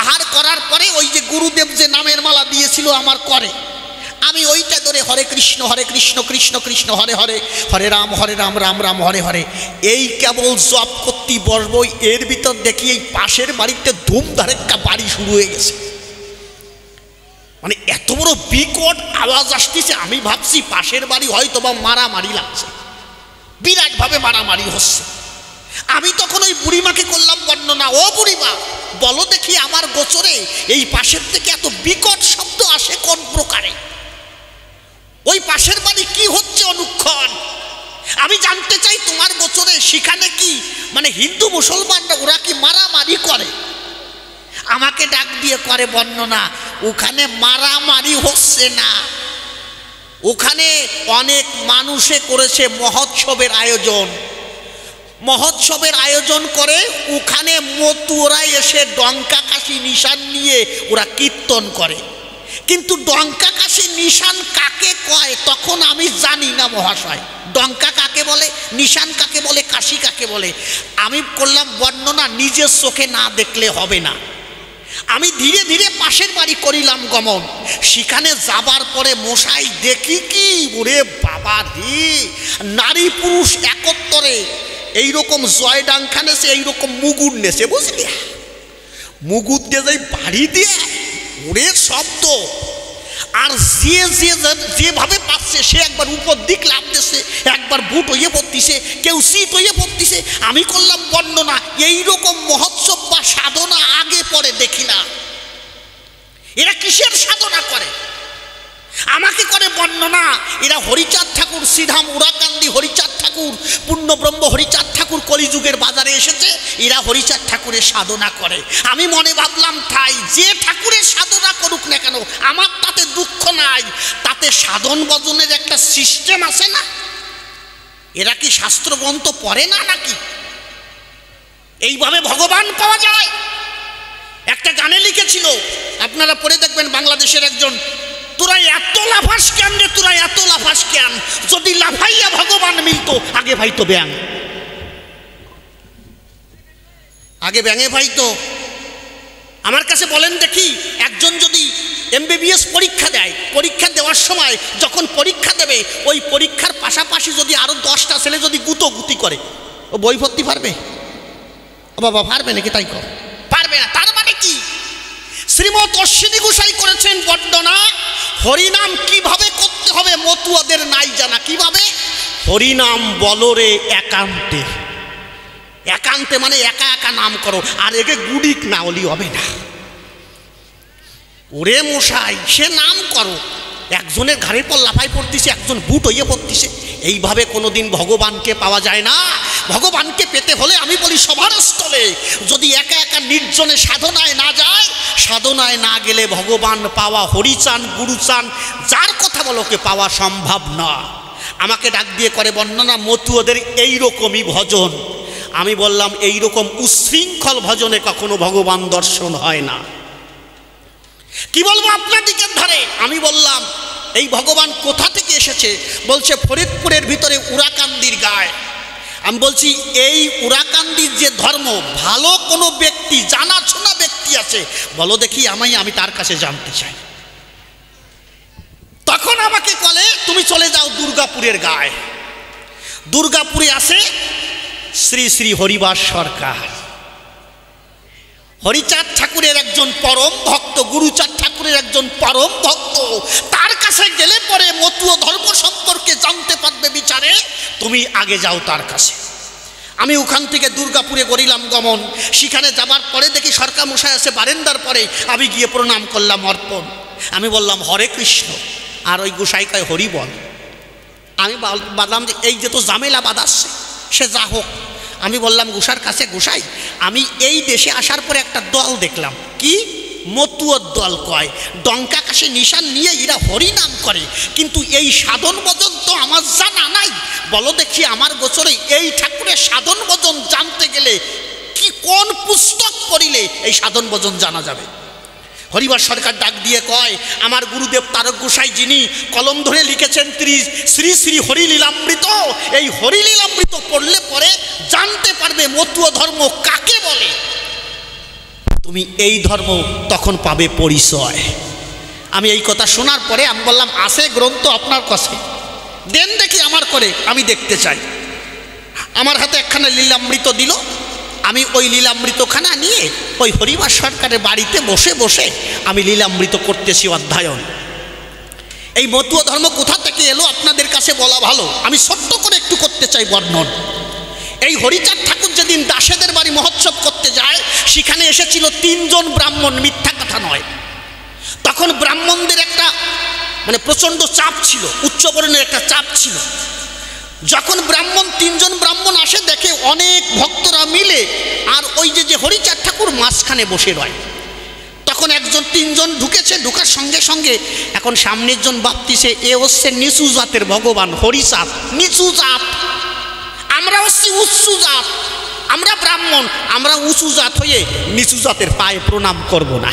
আহার করার পরে ওই যে গুরুদেব যে নামের মালা দিয়েছিল আমার করে, আমি ওইটা ধরে হরে কৃষ্ণ কৃষ্ণ কৃষ্ণ হরে হরে, হরে রাম রাম রাম হরে হরে, এই কেবল জপ করতে বসবো। এর ভিতর দেখি এই পাশের বাড়িতে ধুমধারেক্কা বাড়ি শুরু হয়ে গেছে। মানে এত বড় বিকট আওয়াজ আসতেছে, আমি ভাবছি পাশের বাড়ি হয়তো বা মারামারি লাগছে, বিরাটভাবে মারামারি হচ্ছে। আমি তখন ওই বুড়িমাকে করলাম বর্ণনা, ও বুড়িমা বলো দেখি আমার গোচরে এই পাশের থেকে এত বিকট শব্দ আসে কোন প্রকারে? ওই পাশের বাড়ি কি হচ্ছে অনুক্ষণ? আমি জানতে চাই তোমার গোচরে সেখানে কি মানে হিন্দু মুসলমানরা ওরা কি মারামারি করে? আমাকে ডাক দিয়ে করে বর্ণনা, ওখানে মারামারি হচ্ছে না, ওখানে অনেক মানুষে করেছে মহোৎসবের আয়োজন। মহোৎসবের আয়োজন করে ওখানে মতুরা এসে ডঙ্কা কাশি নিশান নিয়ে ওরা কীর্তন করে। কিন্তু ডঙ্কা কাশি নিশান কাকে কয় তখন আমি জানি না মহাশয়। ডঙ্কা কাকে বলে, নিশান কাকে বলে, কাশি কাকে বলে? আমি করলাম বর্ণনা, নিজের চোখে না দেখলে হবে না। আমি ধীরে ধীরে পাশের বাড়ি করিলাম গমন। সেখানে যাবার পরে মশাই দেখি কি, ওরে বাবা রে, নারী পুরুষ একত্তরে এইরকম জয়ডাঙ্কা নেছে, এইরকম মুগুর নেছে, বুঝলি? মুগুর দিয়ে যাই বাড়ি দিয়ে ওরে শব্দ। আর যেভাবে পাচ্ছে সে একবার উপর দিক লাভ দিচ্ছে, একবার বুট হইয়ে পড়তিছে, কেউ সিট হইয়ে পড়তিছে। আমি করলাম বর্ণনা, এইরকম মহোৎসব বা সাধনা আগে পরে দেখি না। এরা কিসের সাধনা করে? আমাকে করে বর্ণনা, এরা হরিচাঁদ ঠাকুর, শ্রীধাম উড়াকান্দি হরিচাঁদ ঠাকুর, পূর্ণব্রহ্ম হরিচাঁদ ঠাকুর কলিযুগের বাজারে এসেছে, এরা হরিচাঁদ ঠাকুরের সাধনা করে। আমি মনে ভাবলাম তাই, যে ঠাকুরের সাধনা করুক না কেন আমার তাতে দুঃখ নাই, তাতে সাধন ভজনের একটা সিস্টেম আছে না? এরা কি শাস্ত্রগ্রন্থ পড়ে না নাকি? এইভাবে ভগবান পাওয়া যায়? একটা গানে লিখেছিল, আপনারা পড়ে দেখবেন, বাংলাদেশের একজন, তোরা এত লাফাস কেন রে, তোরা এত লাফাস কেন, যদি লাফাইয়া ভগবান মিলতো আগে ভাইতো ব্যাং, আগে ব্যাঙে ভাইতো। আমার কাছে বলেন দেখি, একজন যদি এমবিবিএস পরীক্ষা দেয়, পরীক্ষা দেওয়ার সময় যখন পরীক্ষা দেবে, ওই পরীক্ষার পাশাপাশি যদি আরো 10টা ছেলে যদি গুতি করে, ও বই ভর্তি পারবে? ও বাবা পারবে নাকি? তাই কর, পারবে না। তার মানে কি? শ্রীমৎ অশ্বিনী গোসাই করেছেন বর্ণনা, হরিনাম কিভাবে করতে হবে মতুয়াদের নাই জানা। কিভাবে? হরিনাম বলরে একান্তে, একান্তে মানে একা একা নাম করো, আর একে গুডিক না হলি হবে না। ওরে মশাই, সে নাম করো, একজনের ঘাড়ের পর লাফাই পড়তিছে, একজন বুট হইয়ে পড়তিছে। এইভাবে কোনোদিন ভগবানকে পাওয়া যায় না। ভগবানকে পেতে হলে আমি বলি সবার স্থলে, যদি একা একা নির্জনে সাধনায় না যায়, সাধনায় না গেলে ভগবান পাওয়া, হরিচান গুরুচান যার কথা বলোকে পাওয়া সম্ভব না। আমাকে ডাক দিয়ে করে বর্ণনা মতু ওদের এইরকমই ভজন। আমি বললাম এইরকম উচ্ছৃঙ্খল ভজনে কখনো ভগবান দর্শন হয় না। কি বলবো আপনার দিকের ধারে? আমি বললাম এই ভগবান কোথা থেকে এসেছে? বলছে ফরিদপুরের ভিতরে উরাকান্দির গায়ে। আমি বলছি এই উরাকান্দির যে ধর্ম, ভালো কোনো ব্যক্তি জানাশোনা ব্যক্তি আছে বলো দেখি আমি তার কাছে জানতে চাই। তখন আমাকে বলে তুমি চলে যাও দুর্গাপুরের গায়ে। দুর্গাপুরে আছে শ্রী শ্রী হরিবাস সরকার, হরিচাঁদ ঠাকুরের একজন পরম ভক্ত, গুরুচাঁদ ঠাকুরের একজন পরম ভক্ত। তার কাছে গেলে পরে মতুয় ধর্ম সম্পর্কে জানতে পারবে বিচারে। তুমি আগে যাও তার কাছে। আমি ওখান থেকে দুর্গাপুরে করিলাম গমন। সেখানে যাবার পরে দেখি সরকার মশাই আছে বারেন্দার পরে। আমি গিয়ে প্রণাম করলাম, অর্পণ। আমি বললাম হরে কৃষ্ণ, আর ওই গোসাই কয় হরি বল। আমি বললাম যে এই যে তো জামেলা বাঁধাচ্ছে, সে যা হোক। আমি বললাম গোসার কাছে, গোসাই আমি এই দেশে আসার পরে একটা দল দেখলাম, কি মতুয়র দল কয়, ডঙ্কা কাশে নিশান নিয়ে এরা হরিনাম করে, কিন্তু এই সাধন ভজন তো আমার জানা নাই। বলো দেখি আমার গোচরে এই ঠাকুরের সাধন ভজন জানতে গেলে কি কোন পুস্তক পড়িলে এই সাধন ভজন জানা যাবে? হরিবাস সরকার ডাক দিয়ে কয়, আমার গুরুদেব তারক গোসাই যিনি কলম ধরে লিখেছেন শ্রী শ্রী হরিলীলামৃত, এই হরিলীলামৃত পড়লে পরে জানতে পারবে মতুয় ধর্ম কাকে বলে। তুমি এই ধর্ম তখন পাবে পরিচয়। আমি এই কথা শোনার পরে আমি বললাম আছে গ্রন্থ আপনার কাছে, দেন দেখি আমার করে, আমি দেখতে চাই। আমার হাতে একখানা লীলামৃত দিল। আমি ওই লীলামৃতখানা নিয়ে ওই হরিবাস সরকারের বাড়িতে বসে বসে আমি লীলামৃত করতেছি অধ্যয়ন। এই মতুয় ধর্ম কোথা থেকে এলো আপনাদের কাছে বলা ভালো, আমি ছোট্ট করে একটু করতে চাই বর্ণন। এই হরিচাঁদ ঠাকুর যেদিন দাসেদের বাড়ি মহোৎসব করতে যায়, সেখানে এসেছিল 3 জন ব্রাহ্মণ, মিথ্যা কথা নয়। তখন ব্রাহ্মণদের একটা প্রচণ্ড চাপ ছিল, উচ্চবর্ণের একটা চাপ ছিল। যখন 3 জন ব্রাহ্মণ আসে, দেখে অনেক ভক্তরা মিলে আর ওই যে হরিচাঁদ ঠাকুর মাঝখানে বসে রয়। তখন 3 জন ঢুকেছে, ঢুকার সঙ্গে সঙ্গে এখন সামনের জন ভাবতিছে এ হচ্ছে নিচু জাতের ভগবান হরিচাঁদ, নিচু জাত। আমরা হচ্ছি উচ্চ জাত, আমরা ব্রাহ্মণ, আমরা উঁচু জাত হয়ে নিচু জাতের পায়ে প্রণাম করব না।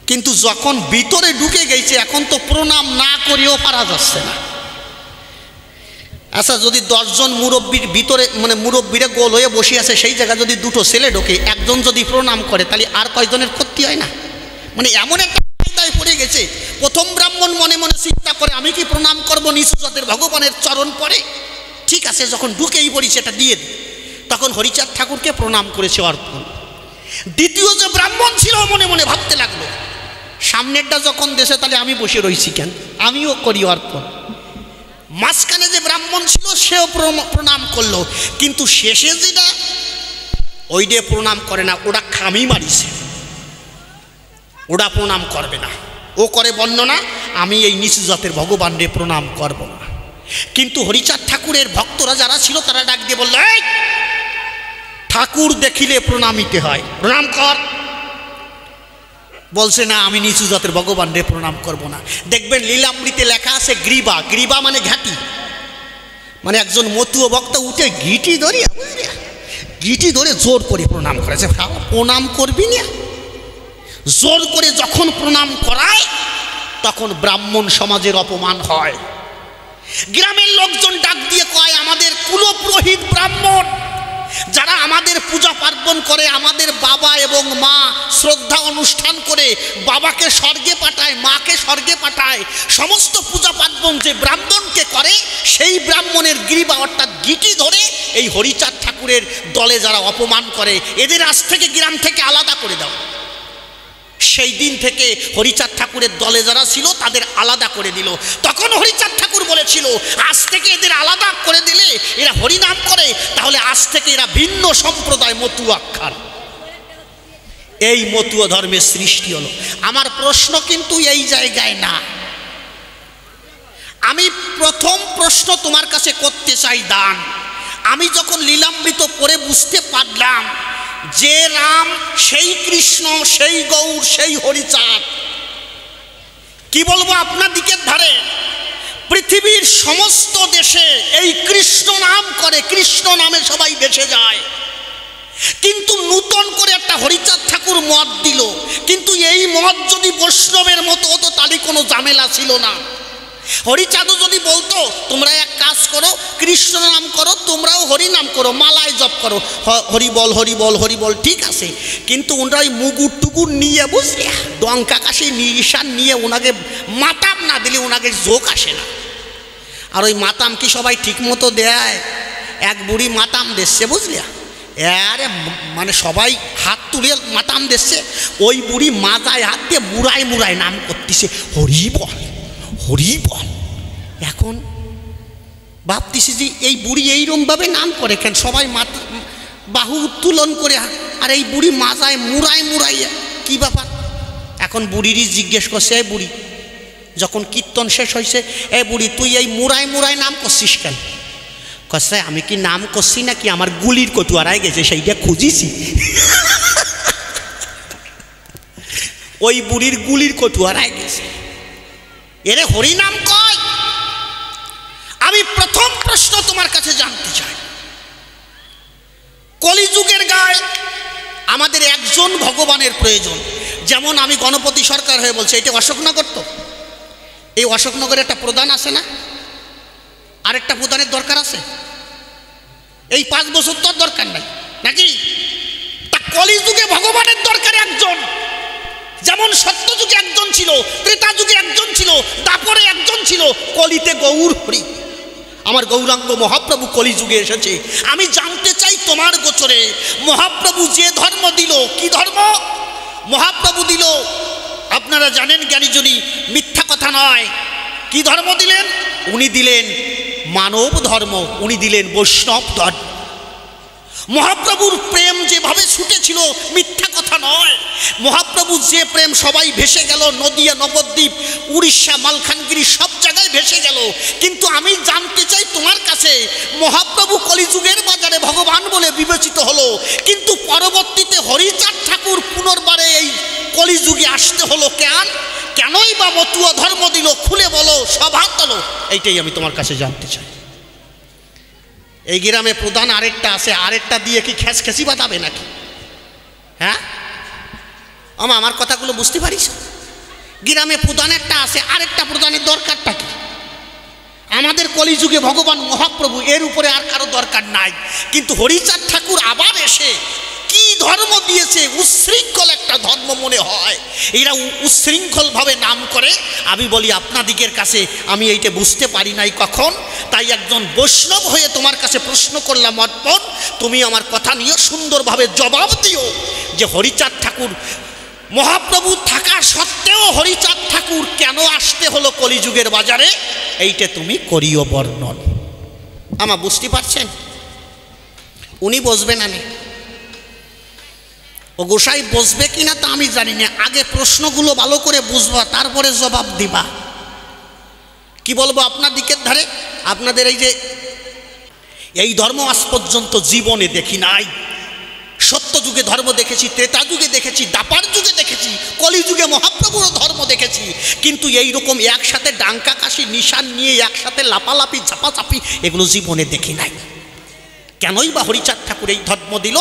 কিন্তু যখন ভিতরে ঢুকে গেছে, এখন তো প্রণাম না করেও পারা যাচ্ছে না। আচ্ছা, যদি 10 জন মুরব্বীর ভিতরে মুরব্বীরা গোল হয়ে বসে আছে, সেই জায়গায় যদি 2টো ছেলে ঢোকে, একজন যদি প্রণাম করে, তাহলে আর কয়জনের ক্ষতি হয় না? এমন একটা কায়দায় পড়ে গেছে। প্রথম ব্রাহ্মণ মনে মনে চিন্তা করে আমি কি প্রণাম করব নিচু জাতের ভগবানের চরণ পরে? ঠিক আছে, যখন ঢুকেই পড়ি সেটা দিয়ে দিই। তখন হরিচাঁদ ঠাকুরকে প্রণাম করেছে অর্পণ। দ্বিতীয় যে ব্রাহ্মণ ছিল মনে মনে ভাবতে লাগলো, সামনেরটা যখন দেশে তাহলে আমি বসে রয়েছি কেন, আমিও করি অর্পণ। মাঝখানে যে ব্রাহ্মণ ছিল সেও প্রণাম করলো, কিন্তু শেষে যেটা ওই দিয়ে প্রণাম করে না, ওরা খামি মারিছে, ওরা প্রণাম করবে না। ও করে বর্ণনা আমি এই নিচু জাতের ভগবান রে প্রণাম করব না। কিন্তু হরিচাঁদ ঠাকুরের ভক্তরা যারা ছিল তারা ডাক দিয়ে বলল, এই ঠাকুর দেখিলে প্রণামিতে হয়, প্রণাম কর। বলছে না আমি নিচু জাতের ভগবান রে প্রণাম করব না। দেখবেন লীলামৃতে লেখা আছে গ্রীবা, গ্রীবা মানে ঘাটি, একজন মতুয় ভক্ত উঠে গিটি ধরিয়া গিটি ধরে জোর করে প্রণাম করেছে। প্রণাম করবি না, জোর করে যখন প্রণাম করায় তখন ব্রাহ্মণ সমাজের অপমান হয়। গ্রামের লোকজন ডাক দিয়ে কয় আমাদের কুলপুরোহিত ব্রাহ্মণ যারা আমাদের পূজা পার্বণ করে, আমাদের বাবা এবং মা শ্রদ্ধা অনুষ্ঠান করে বাবাকে স্বর্গে পাঠায়, মাকে স্বর্গে পাঠায়, সমস্ত পূজা পার্বণ যে ব্রাহ্মণকে করে সেই ব্রাহ্মণের গ্রীবা অর্থাৎ গিটি ধরে এই হরিচাঁদ ঠাকুরের দলে যারা অপমান করে এদের আজ থেকে গ্রাম থেকে আলাদা করে দাও। সেই দিন থেকে হরিচাঁদ ঠাকুরের দলে যারা ছিল তাদের আলাদা করে দিল। তখন হরিচাঁদ ঠাকুর বলেছিল আজ থেকে এদের আলাদা করে দিলে এরা হরিনাম করে, তাহলে আজ থেকে এরা ভিন্ন সম্প্রদায় মতুয়াক্ষার। এই মতুয়া ধর্মের সৃষ্টি হলো। আমার প্রশ্ন কিন্তু এই জায়গায় না। আমি প্রথম প্রশ্ন তোমার কাছে করতে চাই দান। আমি যখন লীলামৃত পড়ে বুঝতে পারলাম যে রাম সেই কৃষ্ণ, সেই গৌর, সেই হরিচাঁদ, কি বলবো আপনার দিকের ধারে পৃথিবীর সমস্ত দেশে এই কৃষ্ণ নাম করে, কৃষ্ণ নামে সবাই বেঁচে যায়। কিন্তু নূতন করে একটা হরিচাঁদ ঠাকুর মত দিল, কিন্তু এই মত যদি বৈষ্ণবের মতো হতো তাহলে কোনো ঝামেলা ছিল না। হরিচাঁদও যদি বলতো তোমরা এক কাজ করো, কৃষ্ণ নাম করো, তোমরাও হরি নাম করো, মালায় জপ করো, হরি বল হরি বল হরি বল, ঠিক আছে। কিন্তু ওনারা ওই মুগুর টুকুর নিয়ে, বুঝলে, ডঙ্কা কাশি নিশান নিয়ে ওনাকে মাতাম না দিলে ওনাকে যোগ আসে না। আর ওই মাতাম কি সবাই ঠিক মতো দেয়? এক বুড়ি মাতাম দিচ্ছে, বুঝলে, আরে মানে সবাই হাত তুলে মাতাম দিচ্ছে, ওই বুড়ি মাথায় হাত দিয়ে মুড়ায় মুড়ায় নাম করতেছে হরি বল হরি বল। এখন ভাবতেছি যে এই বুড়ি এইরকমভাবে নাম করে কেন? সবাই মাথা বাহু উত্তোলন করে, আর এই বুড়ি মাথায় মুড়ায় মুড়াইয়া কি ব্যাপার? এখন বুড়িরই জিজ্ঞেস করছে, এই বুড়ি যখন কীর্তন শেষ হয়েছে, এ বুড়ি তুই এই মুড়ায় মুড়ায় নাম করছিস কেন? কচ্ছে আমি কি নাম করছি নাকি আমার গুলির কটু হারাই গেছে সেইটা খুঁজিছি। ওই বুড়ির গুলির কটু হারাই গেছে, এরে হরি নাম কয়। আমি প্রথম প্রশ্ন তোমার কাছে জানতে চাই, কলিযুগের গায়ে আমাদের একজন ভগবানের প্রয়োজন। যেমন আমি গণপতি সরকার হয়ে বলছি, এটা অশোকনগর, তো এই অশোকনগরে একটা প্রধান আছে না? আরেকটা প্রধানের দরকার আছে? এই 5 বছর তোর দরকার নাই নাকি? তা কলিযুগে ভগবানের দরকার একজন। যেমন সত্যযুগে একজন ছিল, ত্রেতা যুগে একজন ছিল, দাপরে একজন ছিল, কলিতে গৌর হরি। আমার গৌরাঙ্গ মহাপ্রভু কলিযুগে এসেছে। আমি জানতে চাই তোমার গোচরে মহাপ্রভু যে ধর্ম দিল, কি ধর্ম মহাপ্রভু দিল? আপনারা জানেন জ্ঞানীজনী, মিথ্যা কথা নয়। কি ধর্ম দিলেন? উনি দিলেন মানব ধর্ম, উনি দিলেন বৈষ্ণব ধর্ম। মহাপ্রভুর প্রেম যেভাবে ছুটেছিল মিথ্যা কথা নয়। মহাপ্রভু যে প্রেম, সবাই ভেসে গেল, নদিয়া, নবদ্বীপ, উড়িষ্যা, মালখানগিরি সব জায়গায় ভেসে গেল। কিন্তু আমি জানতে চাই তোমার কাছে, মহাপ্রভু কলিযুগের বাজারে ভগবান বলে বিবেচিত হলো, কিন্তু পরবর্তীতে হরিচাঁদ ঠাকুর পুনর্বারে এই কলিযুগে আসতে হলো কেন? কেনই বা মতুয়া ধর্ম দিল? খুলে বলো, সভা তোলো। এইটাই আমি তোমার কাছে জানতে চাই। এই গ্রামে প্রধান আরেকটা আছে, আরেকটা দিয়ে কি খ্যাচখ্যাচি বাঁধাবে নাকি? হ্যাঁ, আমার কথাগুলো বুঝতে পারিস? গ্রামে প্রধান একটা আছে, আরেকটা প্রধানের দরকারটা কি? আমাদের কলিযুগে ভগবান মহাপ্রভু, এর উপরে আর কারো দরকার নাই। কিন্তু হরিচাঁদ ঠাকুর আবার এসে কি ধর্ম দিয়েছে? উচ্ছৃঙ্খল একটা ধর্ম মনে হয়। এরা উচ্ছৃঙ্খলভাবে নাম করে। আমি বলি আপনাদিকের কাছে, আমি এইটা বুঝতে পারি নাই কখন। তাই একজন বৈষ্ণব হয়ে তোমার কাছে প্রশ্ন করলাম অর্পণ, তুমি আমার কথা নিয়ে সুন্দরভাবে জবাব দিও যে হরিচাঁদ ঠাকুর মহাপ্রভু থাকা সত্ত্বেও হরিচাঁদ ঠাকুর কেন আসতে হলো কলিযুগের বাজারে? এইটা তুমি করিও বর্ণন। আমার বুঝতে পারছেন? উনি বসবেন, আমি ও গোসাই বসবে কিনা তা আমি জানি না। আগে প্রশ্নগুলো ভালো করে বুঝবা, তারপরে জবাব দিবা। কি বলবো আপনার দিকের ধারে? আপনাদের এই ধর্ম আজ পর্যন্ত জীবনে দেখি নাই। সত্য যুগে ধর্ম দেখেছি, ত্রেতা যুগে দেখেছি, দাপার যুগে দেখেছি, কলিযুগে মহাপ্রভুর ধর্ম দেখেছি, কিন্তু এইরকম একসাথে ডাঙ্কা কাশি নিশান নিয়ে একসাথে লাপালাপি ঝাপাঝাপি এগুলো জীবনে দেখি নাই। কেনই বা হরিচাঁদ ঠাকুর এই ধর্ম দিল?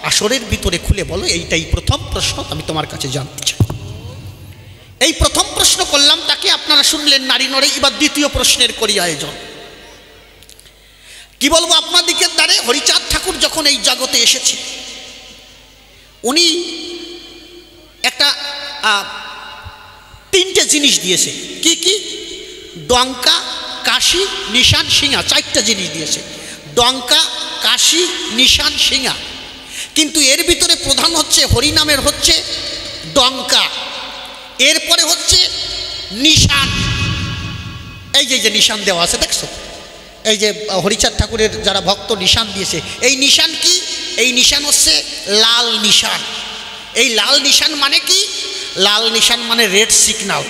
আসরের ভিতরে খুলে বলো। এইটাই প্রথম প্রশ্ন আমি তোমার কাছে জানতে চাই। এই প্রথম প্রশ্ন করলাম, তাকে আপনারা শুনলেন নারী নড়ে। এবার দ্বিতীয় প্রশ্নের করি আয়োজন। কি বলবো আপনার দিকের দ্বারে? হরিচাঁদ ঠাকুর যখন এই জগতে এসেছে, উনি একটা 3টে জিনিস দিয়েছে। কি কি? ডঙ্কা, কাশি, নিশান, সিঙা, 4টা জিনিস দিয়েছে। ডঙ্কা, কাশি, নিশান, সিঙা। কিন্তু এর ভিতরে প্রধান হচ্ছে হরিনামের হচ্ছে ডঙ্কা, এরপরে হচ্ছে নিশান। এই যে নিশান দেওয়া আছে দেখছো, এই যে হরিচাঁদ ঠাকুরের যারা ভক্ত নিশান দিয়েছে। এই নিশান কি? এই নিশান হচ্ছে লাল নিশান। এই লাল নিশান মানে কি? লাল নিশান মানে রেড সিগন্যাল।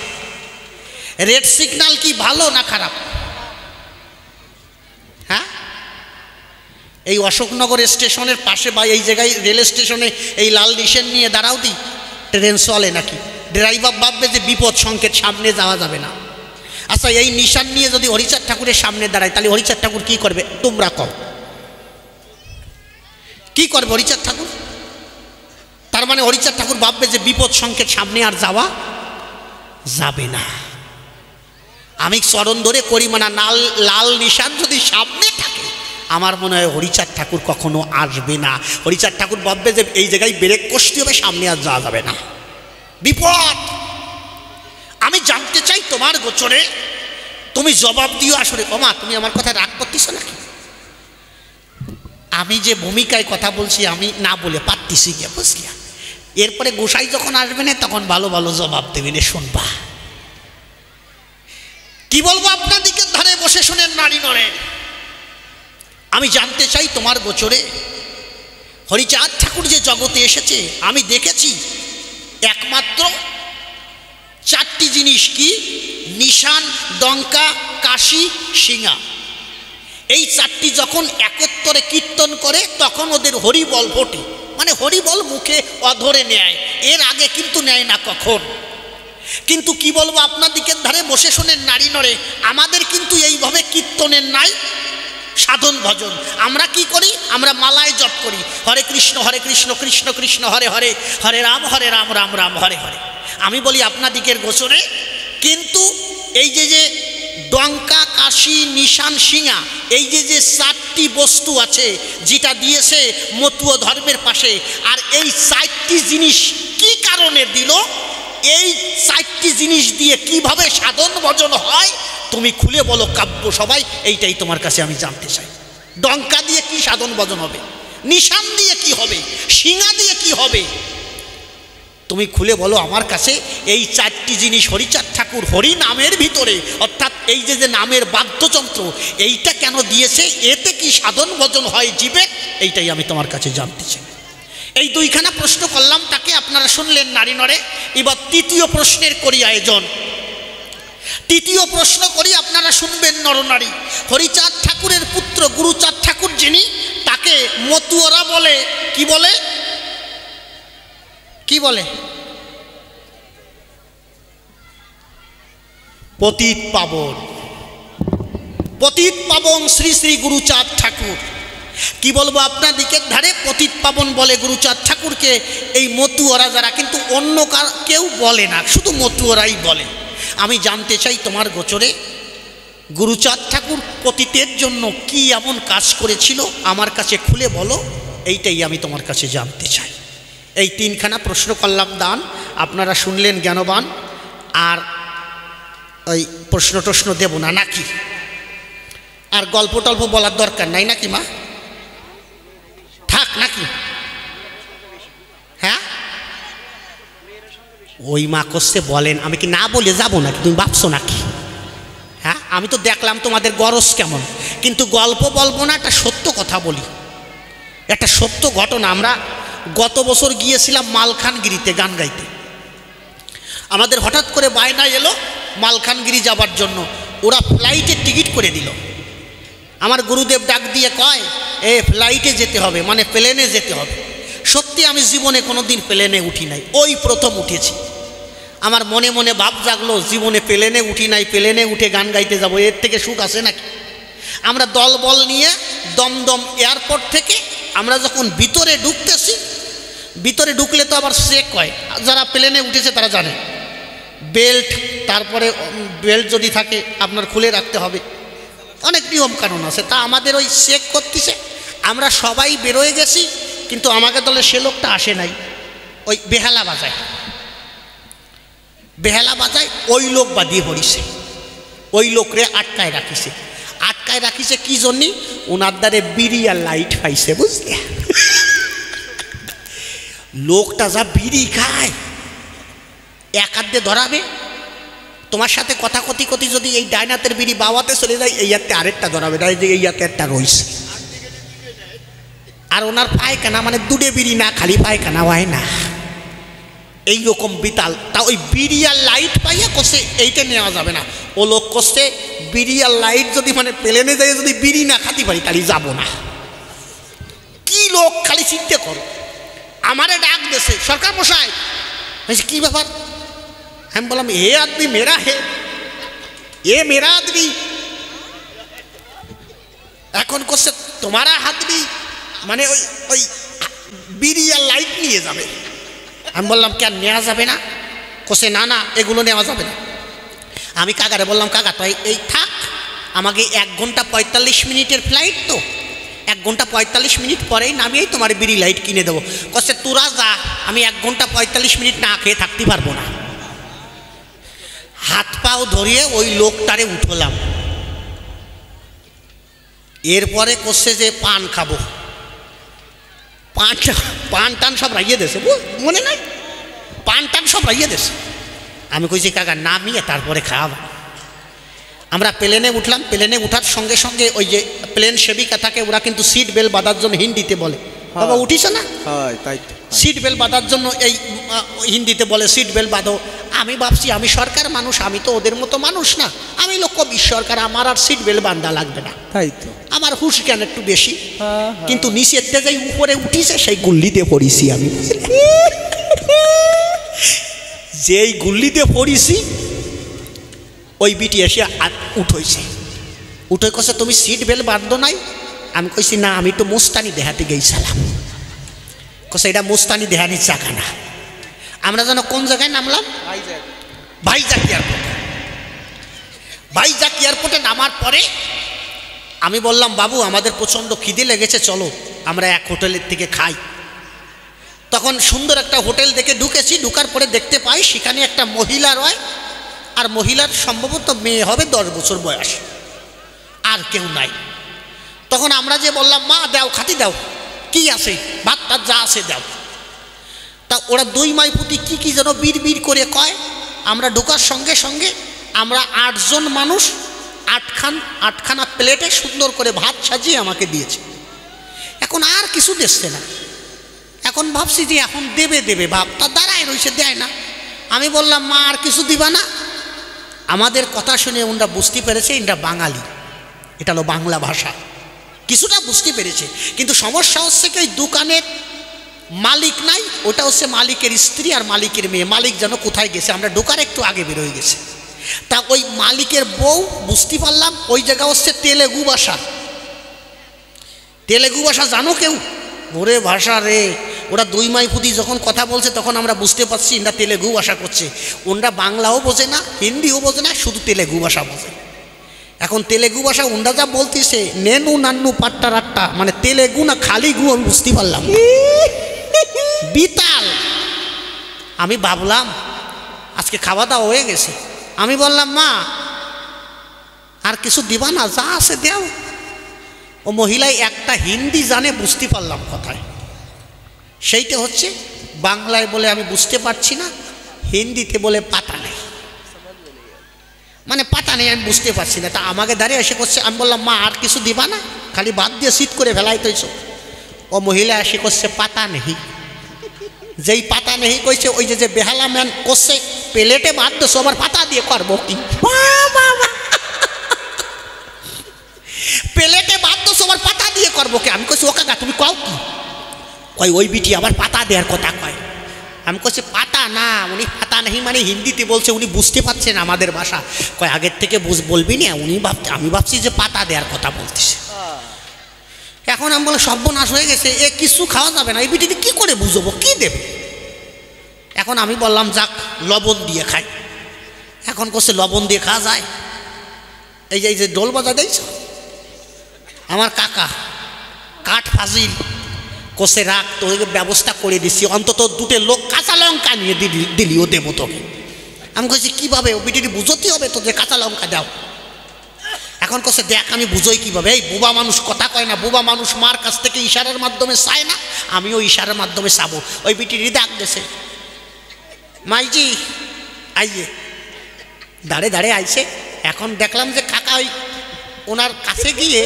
রেড সিগন্যাল কি ভালো না খারাপ? হ্যাঁ, এই অশোকনগর স্টেশনের পাশে বা এই জায়গায় রেল স্টেশনে এই লাল নিশান নিয়ে দাঁড়াও দি, ট্রেন চলে নাকি? ড্রাইভার ভাববে যে বিপদ সংকেত, সামনে যাওয়া যাবে না। আচ্ছা, এই নিশান নিয়ে যদি হরিচাঁদ ঠাকুরের সামনে দাঁড়ায়, তাহলে হরিচাঁদ ঠাকুর কি করবে? তোমরা কও, কি করবে হরিচাঁদ ঠাকুর? তার মানে হরিচাঁদ ঠাকুর ভাববে যে বিপদ সংকেত, সামনে আর যাওয়া যাবে না। আমি চরণ ধরে করি মানা, লাল নিশান যদি সামনে থাকে, আমার মনে হয় হরিচাঁদ ঠাকুর কখনো আসবে না। হরিচাঁদ ঠাকুর ভাববে যে এই জায়গায় ব্রেক কষতে হবে, সামনে আর যাওয়া যাবে না, বিপদ। আমি জানতে চাই তোমার গোচরে, তুমি জবাব দিও। আসলে ওমা, তুমি আমার কথা রাগ করতেছ নাকি? আমি যে ভূমিকায় কথা বলছি আমি না বলে পারতেছি গিয়া, বুঝলিয়া? এরপরে গোসাই যখন আসবে না, তখন ভালো ভালো জবাব দেবে, শুনবা। কি বলবো? আপনার দিকের ধারে বসে শোনেন নারী নড়ে। আমি জানতে চাই তোমার গোচরে, হরিচাঁদ ঠাকুর যে জগতে এসেছে, আমি দেখেছি একমাত্র চারটি জিনিস। কি? নিশান, ডঙ্কা, কাশি, শিঙা। এই চারটি যখন একত্তরে কীর্তন করে, তখন ওদের হরিবল ফোটে। মানে হরিবল মুখে অধরে নেয়, এর আগে কিন্তু নেয় না কখন। কিন্তু কি বলবো, আপনার দিকের ধারে বসে শোনেন নারী নড়ে, আমাদের কিন্তু এইভাবে কীর্তনের নাই, সাধন ভজন। আমরা কি করি? আমরা মালায় জপ করি, হরে কৃষ্ণ কৃষ্ণ কৃষ্ণ হরে হরে, হরে রাম রাম রাম হরে হরে। আমি বলি আপনার দিকের গোচরে কিন্তু এই যে ডঙ্কা, কাশি, নিশান, শিঙা, এই যে চারটি বস্তু আছে, যেটা দিয়েছে মতুয় ধর্মের পাশে। আর এই চারটি জিনিস কি কারণে দিল? এই চারটি জিনিস দিয়ে কিভাবে সাধন ভজন হয়, তুমি খুলে বলো কাব্য সবাই। এইটাই তোমার কাছে আমি জানতে চাই। ডঙ্কা দিয়ে কি সাধন ভজন হবে? নিশান দিয়ে কি হবে? শিঙা দিয়ে কি হবে? তুমি খুলে বলো আমার কাছে। এই চারটি জিনিস হরিচাঁদ ঠাকুর হরি নামের ভিতরে, অর্থাৎ এই যে নামের বাদ্যযন্ত্র, এইটা কেন দিয়েছে, এতে কি সাধন ভজন হয় জীবে, এইটাই আমি তোমার কাছে জানতে চাই। এই দুইখানা প্রশ্ন করলাম, তাকে আপনারা শুনলেন নারী নড়ে। এবার তৃতীয় প্রশ্নের করি আয়োজন। তৃতীয় প্রশ্ন করি, আপনারা শুনবেন নরনারী। হরিচাঁদ ঠাকুরের পুত্র গুরুচাঁদ ঠাকুর যিনি, তাকে মতুয়রা বলে কি বলে? কি বলে? পতিত পাবন। পতিত পাবন শ্রী শ্রী গুরুচাঁদ ঠাকুর। কি বলবো আপনার দিকের ধারে, পতিত পাবন বলে গুরুচাঁদ ঠাকুরকে এই মতুয়রা যারা, কিন্তু অন্য কেউ বলে না, শুধু মতুয়রাই বলে। আমি জানতে চাই তোমার গোচরে, গুরুচাঁদ ঠাকুর পতিতের জন্য কি এমন কাজ করেছিল, আমার কাছে খুলে বলো। এইটাই আমি তোমার কাছে জানতে চাই। এই তিনখানা প্রশ্ন করলাম দান, আপনারা শুনলেন জ্ঞানবান। আর ওই প্রশ্ন টশ্ন দেব না নাকি? আর গল্প টল্প বলার দরকার নাই নাকি মা? থাক নাকি? হ্যাঁ, ওই মা করছে বলেন, আমি কি না বলে যাবো নাকি? তুমি ভাবছো নাকি? হ্যাঁ, আমি তো দেখলাম তোমাদের গরজ কেমন, কিন্তু গল্প বলবো না, একটা সত্য কথা বলি, একটা সত্য ঘটনা। আমরা গত বছর গিয়েছিলাম মালখানগিরিতে গান গাইতে। আমাদের হঠাৎ করে বায়না এলো মালখানগিরি যাবার জন্য, ওরা ফ্লাইটের টিকিট করে দিল। আমার গুরুদেব ডাক দিয়ে কয়, এ ফ্লাইটে যেতে হবে, মানে প্লেনে যেতে হবে। সত্যি আমি জীবনে কোনো দিন প্লেনে উঠি নাই, ওই প্রথম উঠেছি। আমার মনে মনে ভাব জাগলো, জীবনে প্লেনে উঠি নাই, প্লেনে উঠে গান গাইতে যাব, এর থেকে সুখ আছে নাকি? আমরা দল বল নিয়ে দমদম এয়ারপোর্ট থেকে আমরা যখন ভিতরে ঢুকতেছি, ভিতরে ঢুকলে তো আবার চেক হয়, যারা প্লেনে উঠেছে তারা জানে, বেল্ট, তারপরে বেল্ট যদি থাকে আপনার খুলে রাখতে হবে, অনেক নিয়ম কানুন আছে। তা আমাদের ওই চেক করতেছে, আমরা সবাই বেরোয় গেছি, কিন্তু আমাকে দলে সে লোকটা আসে নাই। ওই বেহালা বাজায়, বেহালা বাজায় ওই লোক বাদিয়ে পড়িছে, ওই লোকরে আটকায় রাখিছে। আটকায় রাখিছে কি জন্যে? ওনার দ্বারে বিড়ি আর লাইট পাইছে, বুঝলে? লোকটা যা বিড়ি খায়, এক হাত দিয়ে ধরাবে, তোমার সাথে কথা কতি কতি যদি এই ডাইনাতের বিড়ি বাওয়াতে চলে যায়, এই হাতে আরেকটা ধরাবে, এই হাতে একটা রয়েছে। আর ওনার পায়খানা মানে দুধে বিড়ি না, খালি পায়খানা হয় না, এইরকম বিতাল, তা ওই বিড়িয়ার লাইট পাইয়া করছে এইটা নেওয়া যাবে না। ও লোক করছে বিড়িয়ার লাইট যদি মানে প্লেনে যায় যদি বিড়ি না খাতে পারি তাহলে যাবো না। কি লোক খালি চিন্তা করো। আমারে ডাক দেশে সরকার মশাই, কি ব্যাপার? আমি বললাম এ আদমি মেরা হে, এ মেরা আদমি। এখন করছে তোমারা আদমি মানে ওই ওই বিড়িয়ার লাইট নিয়ে যাবে। আমি বললাম কেন নেওয়া যাবে না? কোসে না না এগুলো নেওয়া যাবে না। আমি কাকারে বললাম কাকা তাই এই থাক, আমাকে 1 ঘন্টা 45 মিনিটের ফ্লাইট, তো 1 ঘন্টা 45 মিনিট পরেই নামিয়েই তোমার বিড়ি লাইট কিনে দেবো। কোসে তোরা যা, আমি 1 ঘন্টা 45 মিনিট না খেয়ে থাকতে পারবো না। হাত পাও ধরিয়ে ওই লোকটারে উঠলাম। এরপরে করছে যে পান খাবো, পান টান সব রাইয়ে দেছে, মনে নাই পান টান সব রাইয়ে দেছে। আমি কইছি কাকা নামিয়ে তারপরে খাওয়াবো। আমরা প্লেনে উঠলাম। প্লেনে উঠার সঙ্গে সঙ্গে ওই যে প্লেন সেবিকা থাকে ওরা কিন্তু সিট বেল্ট বাঁধার জন্য হিন্দিতে বলে, বাবা উঠিস না, সিট বেল্ট বাঁধার জন্য এই হিন্দিতে বলে সিট বেল্ট বাঁধো। আমি ভাবছি আমি সরকার মানুষ, আমি তো ওদের মতো মানুষ না, আমি লোক কবি সরকার, আমার আর সিট বেল্ট বাঁধা লাগবে না, তাই তো আমার হুশ জ্ঞান একটু বেশি। কিন্তু নিচের থেকে উপরে উঠিছে সেই গুল্লিতে পড়িছি আমি। যেই গুল্লিতে পড়িছি ওই বিটি এসে উঠইছে, উঠে কছে তুমি সিট বেল্ট বাঁধো নাই? আমি কইছি না, আমি তো মুস্তানি দেহাতে গেছিলাম। কছে এটা মুস্তানি দেহানির জায়গা না। আমরা যেন কোন জায়গায় নামলাম? ভাইজাগ এয়ারপোর্টে। ভাইজাগ এয়ারপোর্টে নামার পরে আমি বললাম বাবু আমাদের প্রচণ্ড খিদে লেগেছে, চলো আমরা এক হোটেলের থেকে খাই। তখন সুন্দর একটা হোটেল দেখে ঢুকেছি। ঢুকার পরে দেখতে পাই সেখানে একটা মহিলা রয়, আর মহিলার সম্ভবত মেয়ে হবে 10 বছর বয়স, আর কেউ নাই। তখন আমরা যে বললাম মা দাও খাতি দাও, কি আছে ভাত টাত যা আছে দাও। তা ওরা 2 মাইপুতি কি কি যেন বিড় বিড় করে কয়। আমরা ঢোকার সঙ্গে সঙ্গে আমরা 8 জন মানুষ 8খানা প্লেটে সুন্দর করে ভাত সাজিয়ে আমাকে দিয়েছে। এখন আর কিছু দিচ্ছে না। এখন ভাবছি যে এখন দেবে দেবে ভাব, তা দাঁড়ায় রয়েছে, দেয় না। আমি বললাম মা আর কিছু দিবা না? আমাদের কথা শুনে ওরা বুঝতে পেরেছে এটা বাঙালি, এটা হলো বাংলা ভাষা, কিছুটা বুঝতে পেরেছে। কিন্তু সমস্যা হচ্ছে কি ওই দোকানের মালিক নাই, ওটা হচ্ছে মালিকের স্ত্রী আর মালিকের মেয়ে। মালিক যেন কোথায় গেছে, আমরা ঢোকার একটু আগে বেরোয় গেছে। তা ওই মালিকের বউ বুঝতে পারলাম ওই জায়গা হচ্ছে তেলেগু ভাষা। তেলেগু ভাষা জানো কেউ? ওরে ভাষা রে, ওরা 2 মাইপুতি যখন কথা বলছে তখন আমরা বুঝতে পারছি এরা তেলেগু ভাষা করছে। ওরা বাংলাও বোঝে না, হিন্দিও বোঝে না, শুধু তেলেগু ভাষা বোঝে। এখন তেলেগু ভাষা ওরা যা বলতেছে নেনু নান্নু পাট্টা রাট্টা, মানে তেলেগু না খালি গু আমি বুঝতে পারলাম বিতাল। আমি ভাবলাম আজকে খাওয়া দাওয়া হয়ে গেছে। আমি বললাম মা আর কিছু দিবা না, যা আছে দেও। ও মহিলাই একটা হিন্দি জানে, বুঝতে পারলাম কথায়, সেইটা হচ্ছে বাংলায় বলে আমি বুঝতে পারছি না, হিন্দিতে বলে পাতা নেই, মানে পাতা নেই আমি বুঝতে পারছি না। তা আমাকে দাঁড়িয়ে এসে করছে। আমি বললাম মা আর কিছু দিবা না, খালি বাদ দিয়ে শীত করে ফেলাই তৈছ। ও মহিলা এসে করছে পাতা নেই। যেই পাতা নেই কইছে ওই যে বেহালা ম্যান করছে প্লেটে বাদ দেছো, আবার পাতা দিয়ে করবো কি? প্লেটে বাদ দেছো আবার পাতা দিয়ে করবো কি? আমি কইছি ও কাকা তুমি কও কি? কই ওই বিটি আবার পাতা দেওয়ার কথা কয়। আমি কইছি পাতা না, উনি পাতা নেই মানে হিন্দিতে বলছে, উনি বুঝতে পারছেন আমাদের ভাষা। কয় আগের থেকে বলবি না, উনি আমি ভাবছি যে পাতা দেওয়ার কথা বলতেছে। এখন আমি বলে সর্বনাশ হয়ে গেছে, এ কিছু খাওয়া যাবে না, এই বিটিতে কি করে বুঝবো কি দেবে? এখন আমি বললাম যাক লবণ দিয়ে খাই। এখন করছে লবণ দিয়ে খাওয়া যায়? এই যে ডোল বাজা দিয়েছ আমার কাকা কাঠ ফাজিল কোসে রাখ, তো ব্যবস্থা করে দিচ্ছি, অন্তত 2টে লোক কাঁচা লঙ্কা নিয়ে দিলিও দেবো তোকে। আমি কইছি কীভাবে? ও বিটিটি বুঝতে হবে তো যে কাঁচা লঙ্কা দাও। এখন কোসে দেখ আমি বুঝোই কীভাবে? এই বুবা মানুষ কথা কয় না, বুবা মানুষ মার কাছ থেকে ইশারার মাধ্যমে চায় না, আমিও ইশারার মাধ্যমে চাবো। ওই বিটিটি ডাক দেছে মাইজি আইয়ে, দাঁড়ে দাঁড়ে আইছে। এখন দেখলাম যে কাকা ওই ওনার কাছে গিয়ে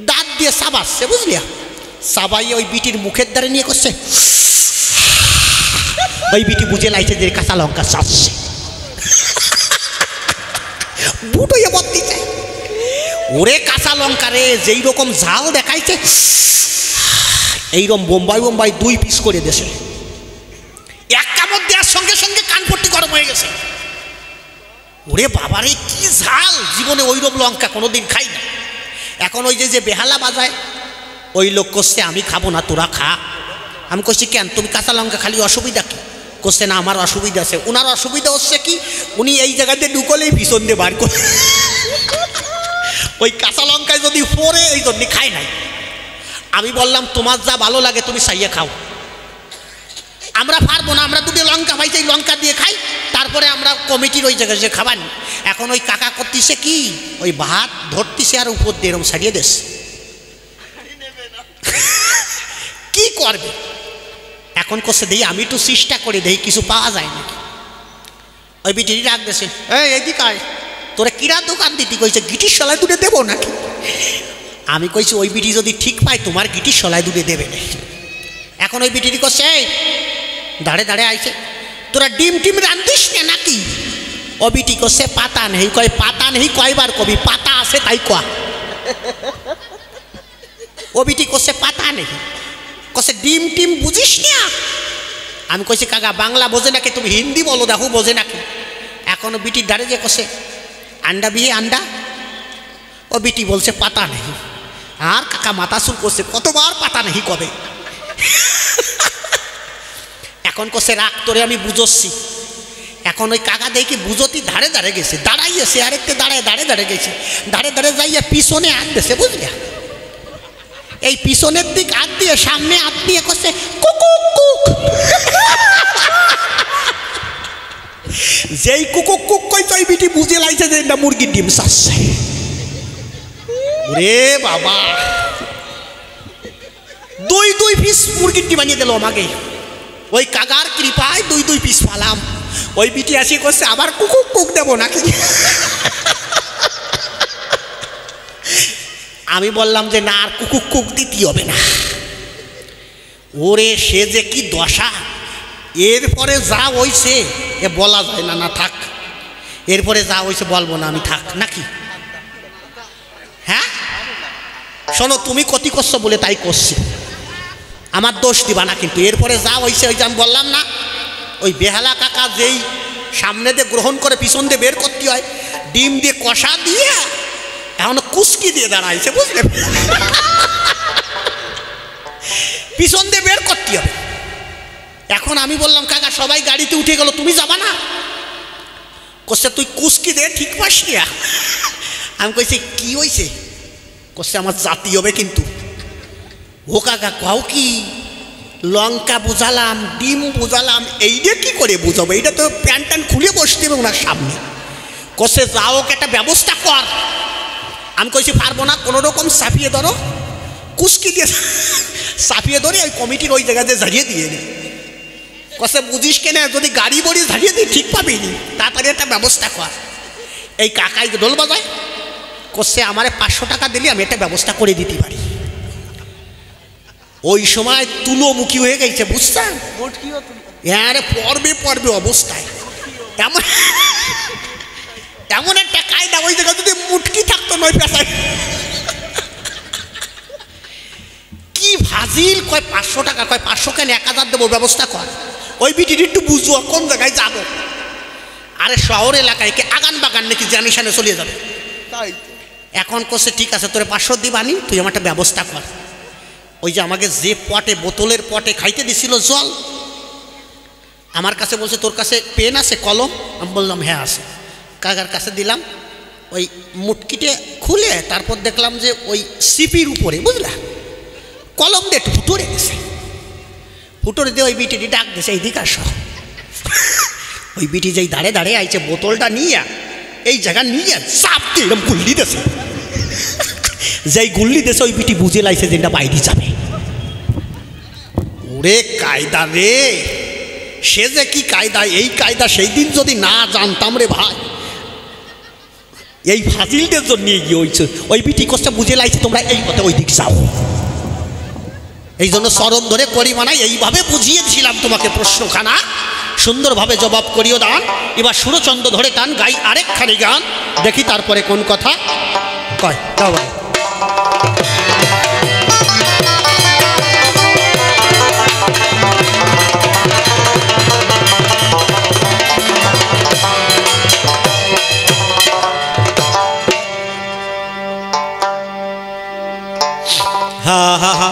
দাঁত দিয়ে চাবাচ্ছে, বুঝলিয়া? চাবাইয়ে ওই বিটির মুখের দ্বারে নিয়ে করছে ওই বিটি বুঝে লাইছে যে কাঁচা লঙ্কা চাচ্ছে, বুট হয়ে বর্তিছে। ওরে কাঁচা লঙ্কা রে যেই রকম ঝাল দেখাইছে, এইরকম বোম্বাই বোম্বাই 2 পিস করে দেশে, এক কামড় দেওয়ার সঙ্গে সঙ্গে কানপট্টি গরম হয়ে গেছে। ওরে বাবারে কি ঝাল, জীবনে ওইরকম লঙ্কা কোনোদিন খাই না। এখন ওই যে বেহালা বাজায় ওই লোক করছে আমি খাবো না, তোরা খা। আমি কইছি কেন, তুমি কাঁচা লঙ্কা খালি অসুবিধা কি? করছে না আমার অসুবিধা আছে। ওনার অসুবিধা হচ্ছে কি, উনি এই জায়গাতে ঢুকলেই ভীষণ দিয়ে বার করে ওই কাঁচা লঙ্কায় যদি পরে এই জন্য খায় নাই। আমি বললাম তোমার যা ভালো লাগে তুমি সাইয়ে খাও, আমরা পারবো না, আমরা দুটো লঙ্কা পাইছি এই লঙ্কা দিয়ে খাই, তারপরে আমরা কমিটির ওই জায়গায় যে খাবার। এখন ওই কাকা করতেছে কি, ওই ভাত ধরতেছে আর উপর দিয়ে এরকম সারিয়ে দেশ, কি করবে? এখন করছে দেখি আমি একটু চেষ্টা করে দেখি কিছু পাওয়া যায় নাকি। ওই বিটিরি রাখ দেছে, এইদিকে আয়, তোরা কিরা দোকান দিতি? কইছে গিটির সলায় দুটো দেবো নাকি? আমি কইছি ওই বিটি যদি ঠিক পায় তোমার গিটির সলায় দুটো দেবে না। এখন ওই বিটিরি করছে এই দাঁড়ে দাঁড়ে আইছে, তোরা ডিম টিম রান্ধিস না নাকি? ও বিটি করছে পাতা নেই। কয় পাতা নেই কয়বার কবি, পাতা আছে তাই কয়া। ও বিটি করছে পাতা নেই, কছে ডিম টিম বুঝিস না? আমি কইছি কাকা বাংলা বোঝে নাকি, তুমি হিন্দি বলো দেখো বোঝে নাকি। এখন বিটি দাঁড়ে যে কছে আন্ডা বিয়ে আন্ডা। ও বিটি বলছে পাতা নেই। আর কাকা মাথা চুল করছে, কতবার পাতা নেই কবে। এখন কছে রাখ তোরে আমি বুঝচ্ছি। এখন ওই কাকা দেখি বুঝতি ধারে ধারে গেছে, দাঁড়াইয়েছে আরেকটু দাঁড়ায় দাঁড়ে দাঁড়ে গেছে, দাঁড়ে দাঁড়ে যাইয়া পিছনে হাত দিয়েছে বুঝলে। এই পিছনের দিক হাত দিয়ে সামনে হাত দিয়ে করছে কুকুক কুক। যেই কুকুক কুক কইছে ওই বিটি বুঝে লাইছে যে না মুরগির ডিম চাচ্ছে। রে বাবা 2 পিস মুরগির ডিম বানিয়ে দিল আমাকে। ওই কাকার কৃপায় 2 পিস পালাম। ওই বিটি আসি করছে আবার কুকুক কুক দেবো নাকি? আমি বললাম যে না আর কুকুক কুক দিতে হবে না। ওরে সে যে কি দশা, এরপরে যা হইছে এ বলা যায় না, না থাক। এরপরে যা হইছে বলবো না আমি, থাক নাকি? হ্যাঁ শোনো, তুমি ক্ষতি করছো বলে তাই করছি, আমার দোষ দিবা না কিন্তু। এরপরে যা হইছে ওই যে আমি বললাম না, ওই বেহালা কাকা যেই সামনে দিয়ে গ্রহণ করে পিছন দিয়ে বের করতে হয়, ডিম দিয়ে কষা দিয়ে এখন কুচকি দিয়ে দাঁড়াইছে বুঝলে। পিছন দিয়ে বের করতে হবে। এখন আমি বললাম কাকা সবাই গাড়িতে উঠে গেল, তুমি যাবা না? করছে তুই কুচকি দে ঠিক পাস না। আমি কইছি কি হয়েছে? করছে আমার জাতি হবে কিন্তু। ও কাকা কাউ কি লঙ্কা বুঝালাম, ডিম বুঝালাম, এইটা কি করে বুঝাবো? এইটা তো প্যান্ট ট্যান্ট খুলে বসতে হবে ওনার সামনে। করছে যাও ওকে একটা ব্যবস্থা কর। আমি কইছি পারবো না, কোনো রকম চাপিয়ে ধরো, কুচকি দিয়ে চাপিয়ে ধরে ওই কমিটির ওই জায়গাতে ঝাড়িয়ে দিয়ে নি। কছে বুঝিস কেনে, যদি গাড়ি বড়ি ঝাড়িয়ে দিই ঠিক পাবি নি, তাড়াতাড়ি একটা ব্যবস্থা কর। এই কাকাই ঢোল বাজায়, করছে আমারে 500 টাকা দিলে আমি একটা ব্যবস্থা করে দিতে পারি। ওই সময় তুলোমুখী হয়ে গেছে বুঝছেন, হ্যাঁ রে পর্বে পর্বে অবস্থায়। এমন এমন একটা কায়দা, ওই জায়গায় যদি মুটকি থাকতো নয় পেশায় কি ফাজিল। কয় 500 টাকা, কয় 500 কেন 1000 দেবো, ব্যবস্থা কর। ওই বিটির একটু বুঝবো কোন জায়গায় যাবো। আরে শহর এলাকায় কে আগান বাগান নাকি জানিশানে চলে যাবে। এখন করছে ঠিক আছে তোরে 500 দিবানি, তুই আমার একটা ব্যবস্থা কর। ওই যে আমাকে যে পটে বোতলের পটে খাইতে দিছিল জল, আমার কাছে বলছে তোর কাছে পেন আছে কলম? আমি বললাম হ্যাঁ আছে। কাকার কাছে দিলাম, ওই মুটকিটে খুলে তারপর দেখলাম যে ওই সিপির উপরে বুঝলা কলম দিয়ে একটু ফুটোরে গেছে। ফুটোরে দিয়ে ওই বিটিটি ডাক দিয়েছে এই দিকে আসো। ওই বিটি যেই দাঁড়ে দাঁড়ে আইছে বোতলটা নিয়ে এই জায়গা নিয়ে চাপ দিয়ে এরকম গুল্লি দিয়েছে। যেই গুল্লি দিয়েছে ওই বিটি বুঝে লাইছে যে এটা বাইরে যাবে। ওরে কায়দা রে, সে যে কি কায়দা, এই কায়দা সেই দিন যদি না জানতাম রে ভাই, এই ফাজিলদের জন্য নিয়ে গিয়ে হয়েছে। ওই বিটি কষ্ট বুঝে লাইছে তোমরা এই পথে ওই দিক যাও। এই জন্য চরণ ধরে করি মানাই এইভাবে বুঝিয়েছিলাম তোমাকে প্রশ্নখানা সুন্দরভাবে জবাব করিও দান। এবার সুরচন্দ্র ধরে টান গাই আরেকখানি গান, দেখি তারপরে কোন কথা কয়। দাও ভাই। হা হা হা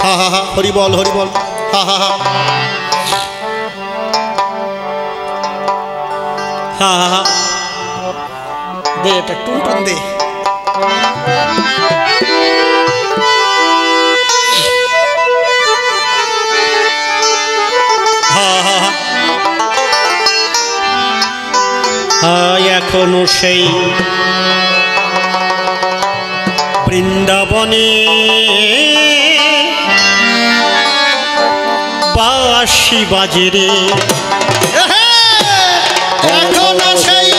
হা হা হা, হরি বল হরি বল, হা হা হা হা হা হা, দে এটা টুনটুন দে। হা হা হা, এখনো সেই বৃন্দাবনে বাঁশি বাজে রে, এখনো সেই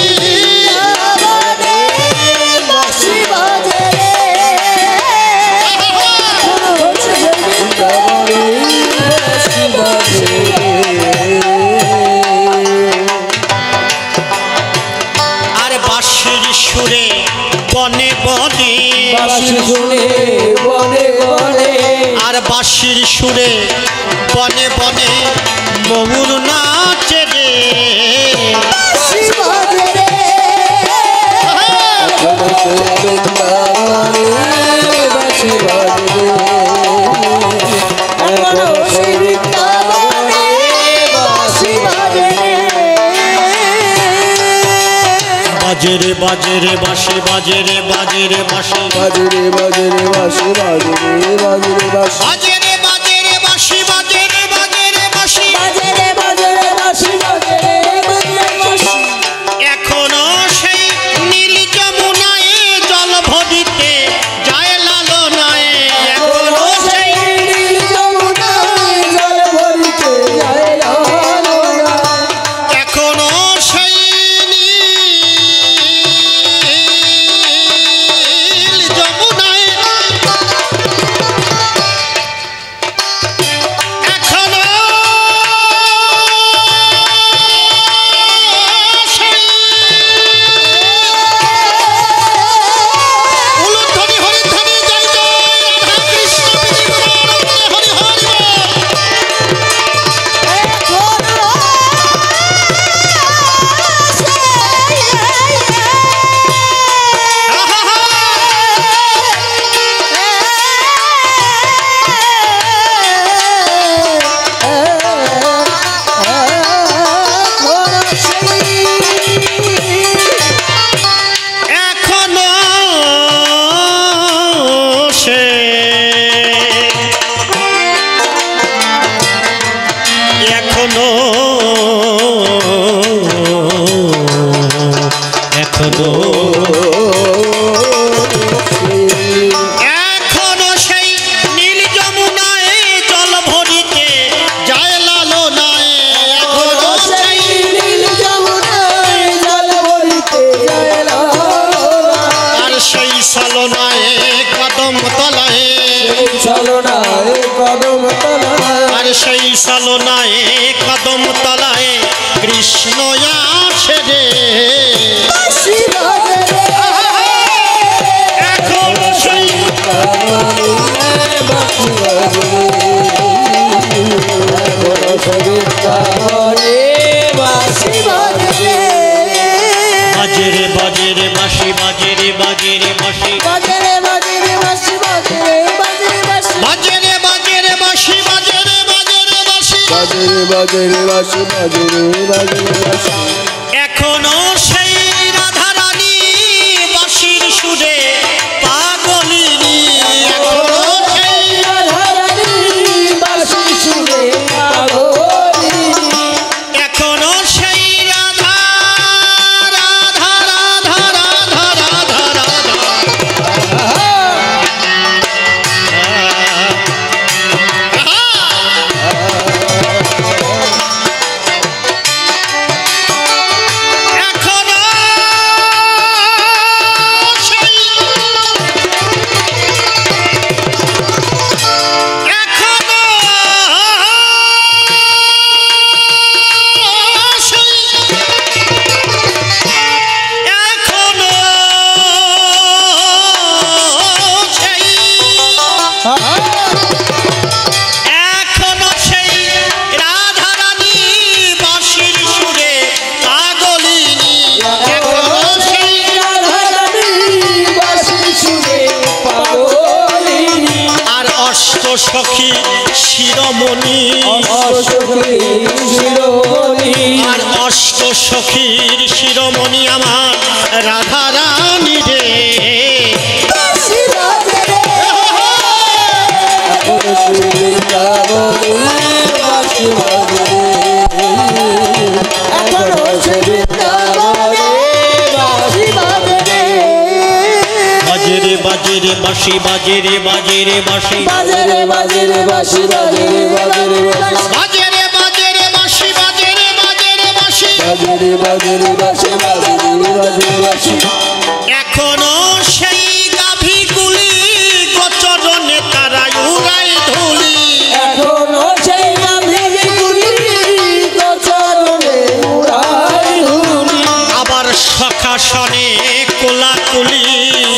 আর বাঁশির সুরে বনে বনে, আর বাঁশির সুরে বনে বনে ময়ূর নাচে রে, বাজে রে বাজে রে বাঁশি বাজে রে বাজে রে বাঁশি বাজে রে বাজে রে বাঁশি বাজে রে বাজে রে বাঁশি বাজে রে বাজে রে বাঁশি বাজে রে বাজে রে বাঁশি বাজে রে বাজে রে বাঁশি বাজে রে বাজে রে বাঁশি। এখনো সেই নীল যমুনায় জল ভরিতে যায় লালনায়, এখনো সেই নীল যমুনায় জল ভরিতে যায় লালনা, এখনো সেই নীল যমুনায়, এখনো সেই উলুধ্বনি হরিধ্বনি জয় জয় রাধা কৃষ্ণ হরি হরি বল। এখনো সে এখনো এখনো এখনো সেই নীল যমুনায় জল ভরিতে যায় লালনায়, এখনো সেই নীল যমুনায় জল ভরিতে যায় লালনা, আর সেই সলনায় কদম তলায়, চলনায় কদম তলায়, আর সেই সলনায় কদম তলায় কৃষ্ণ আসে রে, বাঁশি বাজে রে এখনো সেই বাঁশি বাজে রে, এখনো সেই বৃন্দাবনে বাঁশি বাজে রে, বাজে রে বাজে রে বাঁশি বাজে রে বাজে রে বাঁশি বাজে রে বাজে রে বাঁশি বাজে রে বাজে রে বাঁশি বাজে রে বাজে রে বাঁশি বাজে রে বাজে রে বাঁশি, বাজে রে বাজে রে বাঁশি বাজে রে বাজে রে বাঁশি। এখনো সেই রাধা রানী বাঁশির সুরে পাগলিনী, এখনো সেই রাধারানী বাঁশি সুরে পাগলিনী, এখনো সেই রাধা রাধা রাধা রাধা রাধা রাধা, এখনো সখী শিরোমণি আর অষ্ট সখীর শিরোমণি আমার রাধা রানী রে। বাজে রে বাঁশি বাজে রে বাঁশি বাজে রে বাঁশি বাজে রে বাজে রে বাঁশি বাজে রে বাঁশি বাঁশি এখনো সেই গাভীগুলি গোচরণে তারা উড়াই ধুলি। এখনো সেই গাভীগুলি গোচরণে উড়াই ধুলি। আবার সখাসনে কোলাকুলি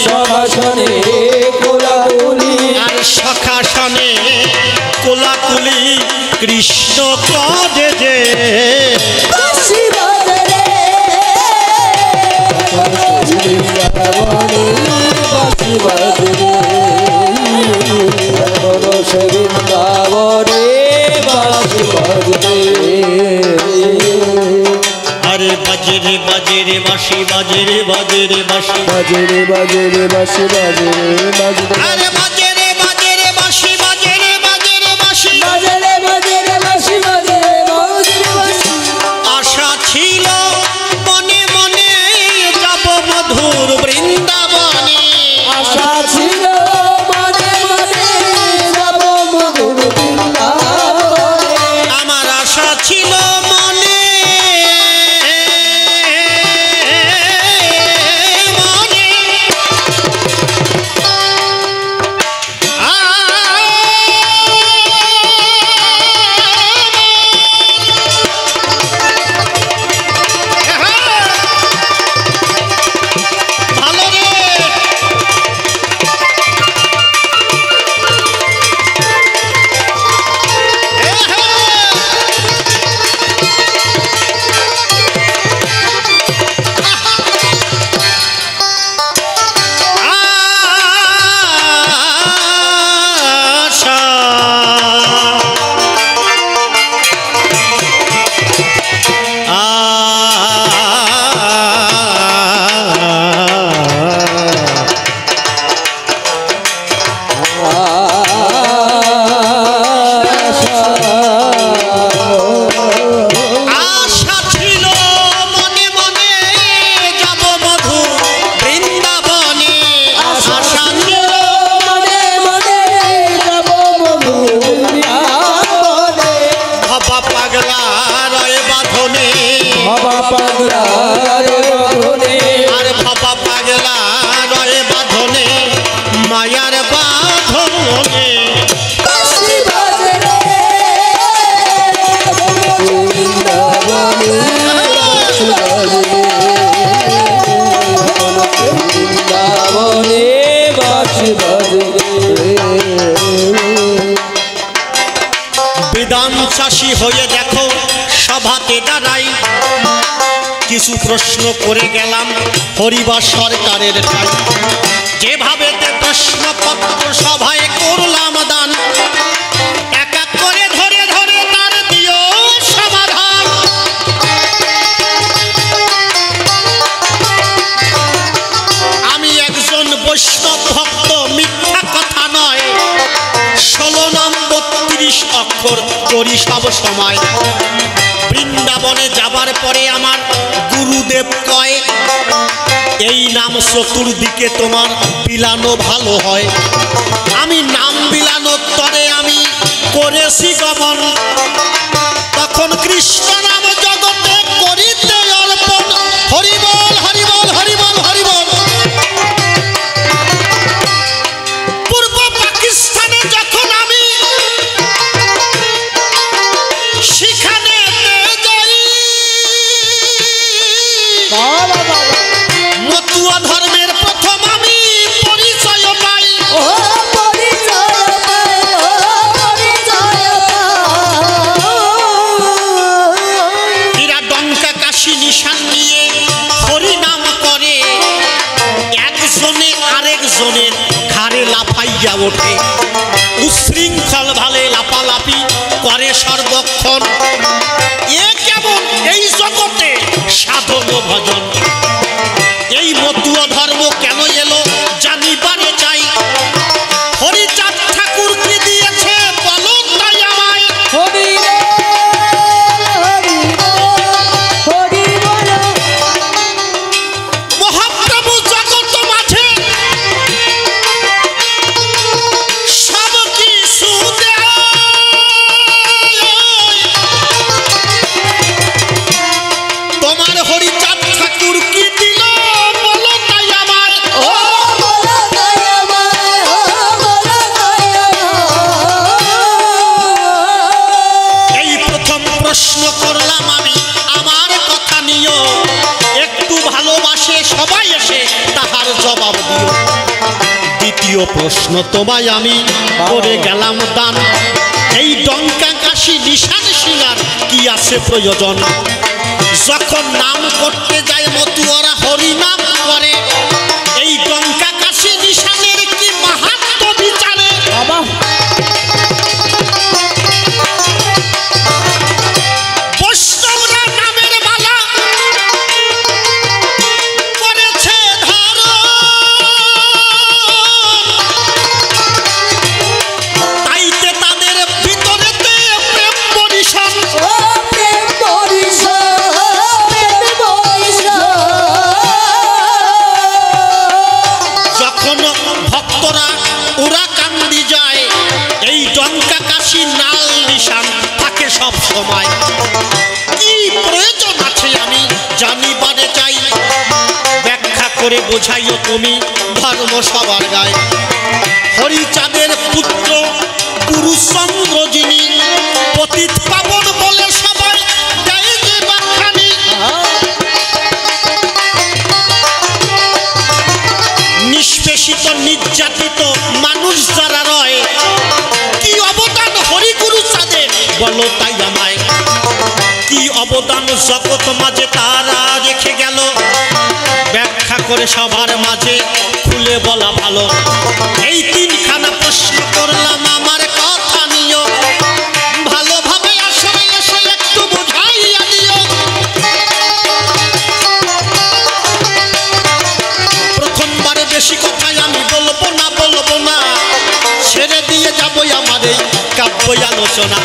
সখাসনে কোলাকুলি আর সখাসনে কোলাকুলি কৃষ্ণ পদে যে বাঁশি বাজে রে বাঁশি বাজে রে এখনো সে বৃন্দাবনে বাঁশি বাজে রে। আরে বাজে রে বাঁশি বাজে রে বাঁশি বাজে রে বাঁশি বাজে রে আরে বাজে রে বাঁশি বাজে রে বাঁশি বাজে রে বাঁশি বাজে রে। আশা ছিল মনে মনে যাব মধুর বৃন্দাবনে। আশা ছিল মনে মনে যাব মধুর বৃন্দাবনে। আমার আশা ছিল মনে মনে ভালো রে আশা আশা ছিল মনে মনে যাব মধু বৃন্দাবনে। আশা ছিল মনে মনে যাব মধুর বৃন্দাবনে। ভবা পাগলা রয় বাঁধনে বাবা পাগলা রে বাঁধনে আর ভবা পাগলা রয় বাঁধনে মায়ার বাঁধনে। বাঁশি বাজে রে বৃন্দাবনে বাঁশি বাজে রে বৃন্দাবনে বাঁশি বাজে রে। বিধান চাষি হয়ে দেখো সভাতে দাঁড়াই কিছু প্রশ্ন করে গেলাম হরিবা সরকারের ঠাই। যেভাবে প্রশ্নপত্র সভায় করলাম দান এক এক করে ধরে ধরে তার দিও সমাধান। আমি একজন বৈষ্ণব ভক্ত মিথ্যা কথা নয় 16 নম্বর 30 অক্ষর করি সব সময়। বৃন্দাবনে যাবার পরে আমার গুরুদেব কয় এই নাম চতুর্দিকে তোমার বিলানো ভালো হয়। আমি নাম বিলানোর তরে আমি করেছি গমন। তখন কৃষ্ণ নাম জগতে করিতে অর্পণ। হরিবল হরিবল হরিবল হরিবল। পূর্ব পাকিস্তানে যখন আমি সেখানে যাই মতুয়া ধর্মের প্রথম আমি পরিচয় পাই। ও পরিচয় পাই, ও পরিচয় পাই। এরা ডঙ্কা কাশি নিশান নিয়ে হরিনাম করে একজনে আরেকজনের ঘাড়ে লাফাইয়া ওঠে। উশৃঙ্খল ভালে লাপালাপি করে সর্বক্ষণ। এ কেমন এই জগতে সাধন ভজন? এই মতুয়া ধর্ম কেন এলো জানিবারে চাই। হরিচাঁদ ঠাকুর কি দিয়েছে বলো তাই আমায়। হরি হরি হরি বল। মহাপ্রভু জগৎ মাঝে সব কিছু দেয়। তোমার হরিচাঁদ ঠাকুর কি দিল বলো তাই আমায়। ও বল তাই আমায়, ও বল তাই আমায়। এই প্রথম প্রশ্ন করলাম আমি আমার কথা নিও। একটু ভালোবাসে সবাই এসে তাহার জবাব দিও। দ্বিতীয় প্রশ্ন তোমায় আমি করে গেলাম দান। এই ডঙ্কা কাশি নিশান সিঙ্গার কি আছে প্রয়োজন? যখন নাম করতে যায় মতুয়ারা হরি নাম করে। এই ডঙ্কা কাশি নিশানের কি মাহাত্ম্য বিচারে? বাবা বৈষ্ণবরা নামের মালা করেছে ধারণ। তাইতে তাদের ভিতরেতে প্রেম পরিশন। ও প্রেম বরিশ, প্রেম বরিশ। যখন ভক্তরা ওরা কান্দি যায় এই ডঙ্কা কাশি নাল নিশান থাকে সব সময়। কি প্রয়োজন আছে আমি জানিবারে চাই। ব্যাখ্যা করে বোঝাইও তুমি ধর্ম সবার গায়। হরিচাঁদের পুত্র গুরুচন্দ্র যিনি পতিত পাবন বলে সবাই দেয় যে বাখানি। নিষ্পেষিত নির্যাতিত মানুষ যারা রয় কি অবদান হরিগুরু চাঁদের বলো তাই আমায়। কি অবদান জগৎ মাঝে তারা রেখে গেল। ব্যাখ্যা করে সবার মাঝে খুলে বলা ভালো। এই তিনখানা প্রশ্ন করলাম আমার কথা নিও। ভালোভাবে আসলে এসে একটু বোঝাইয়া দিও। প্রথমবারে বেশি কথাই আমি বলবো না বলবো না। ছেড়ে দিয়ে যাবো আমার এই কাব্য আলোচনা।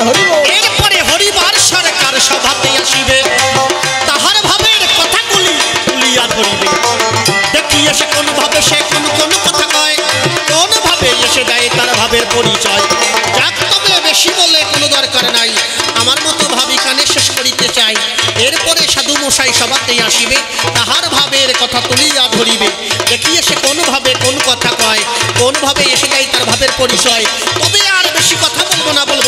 হরি বল। এরপরে হরিবার সরকার সভাতে আসিবে। তাহার ভাবের কথাগুলি তুলিয়া ধরিবে। দেখি এসে কোন ভাবে সে কোন কোন কথা কয়। কোন ভাবে এসে দেয় তার ভাবের পরিচয়। যাক তবে বেশি বলে কোনো দরকার নাই। আমার মতো ভাবি কানে শেষ করিতে চাই। এরপরে সাধু মশাই সভাতেই আসিবে। তাহার ভাবের কথা তুলিয়া ধরিবে। দেখি এসে কোন ভাবে কোন কথা কয়। কোন ভাবে এসে দেয় তার ভাবের পরিচয়। তবে আর বেশি কথা বলবো না বলবো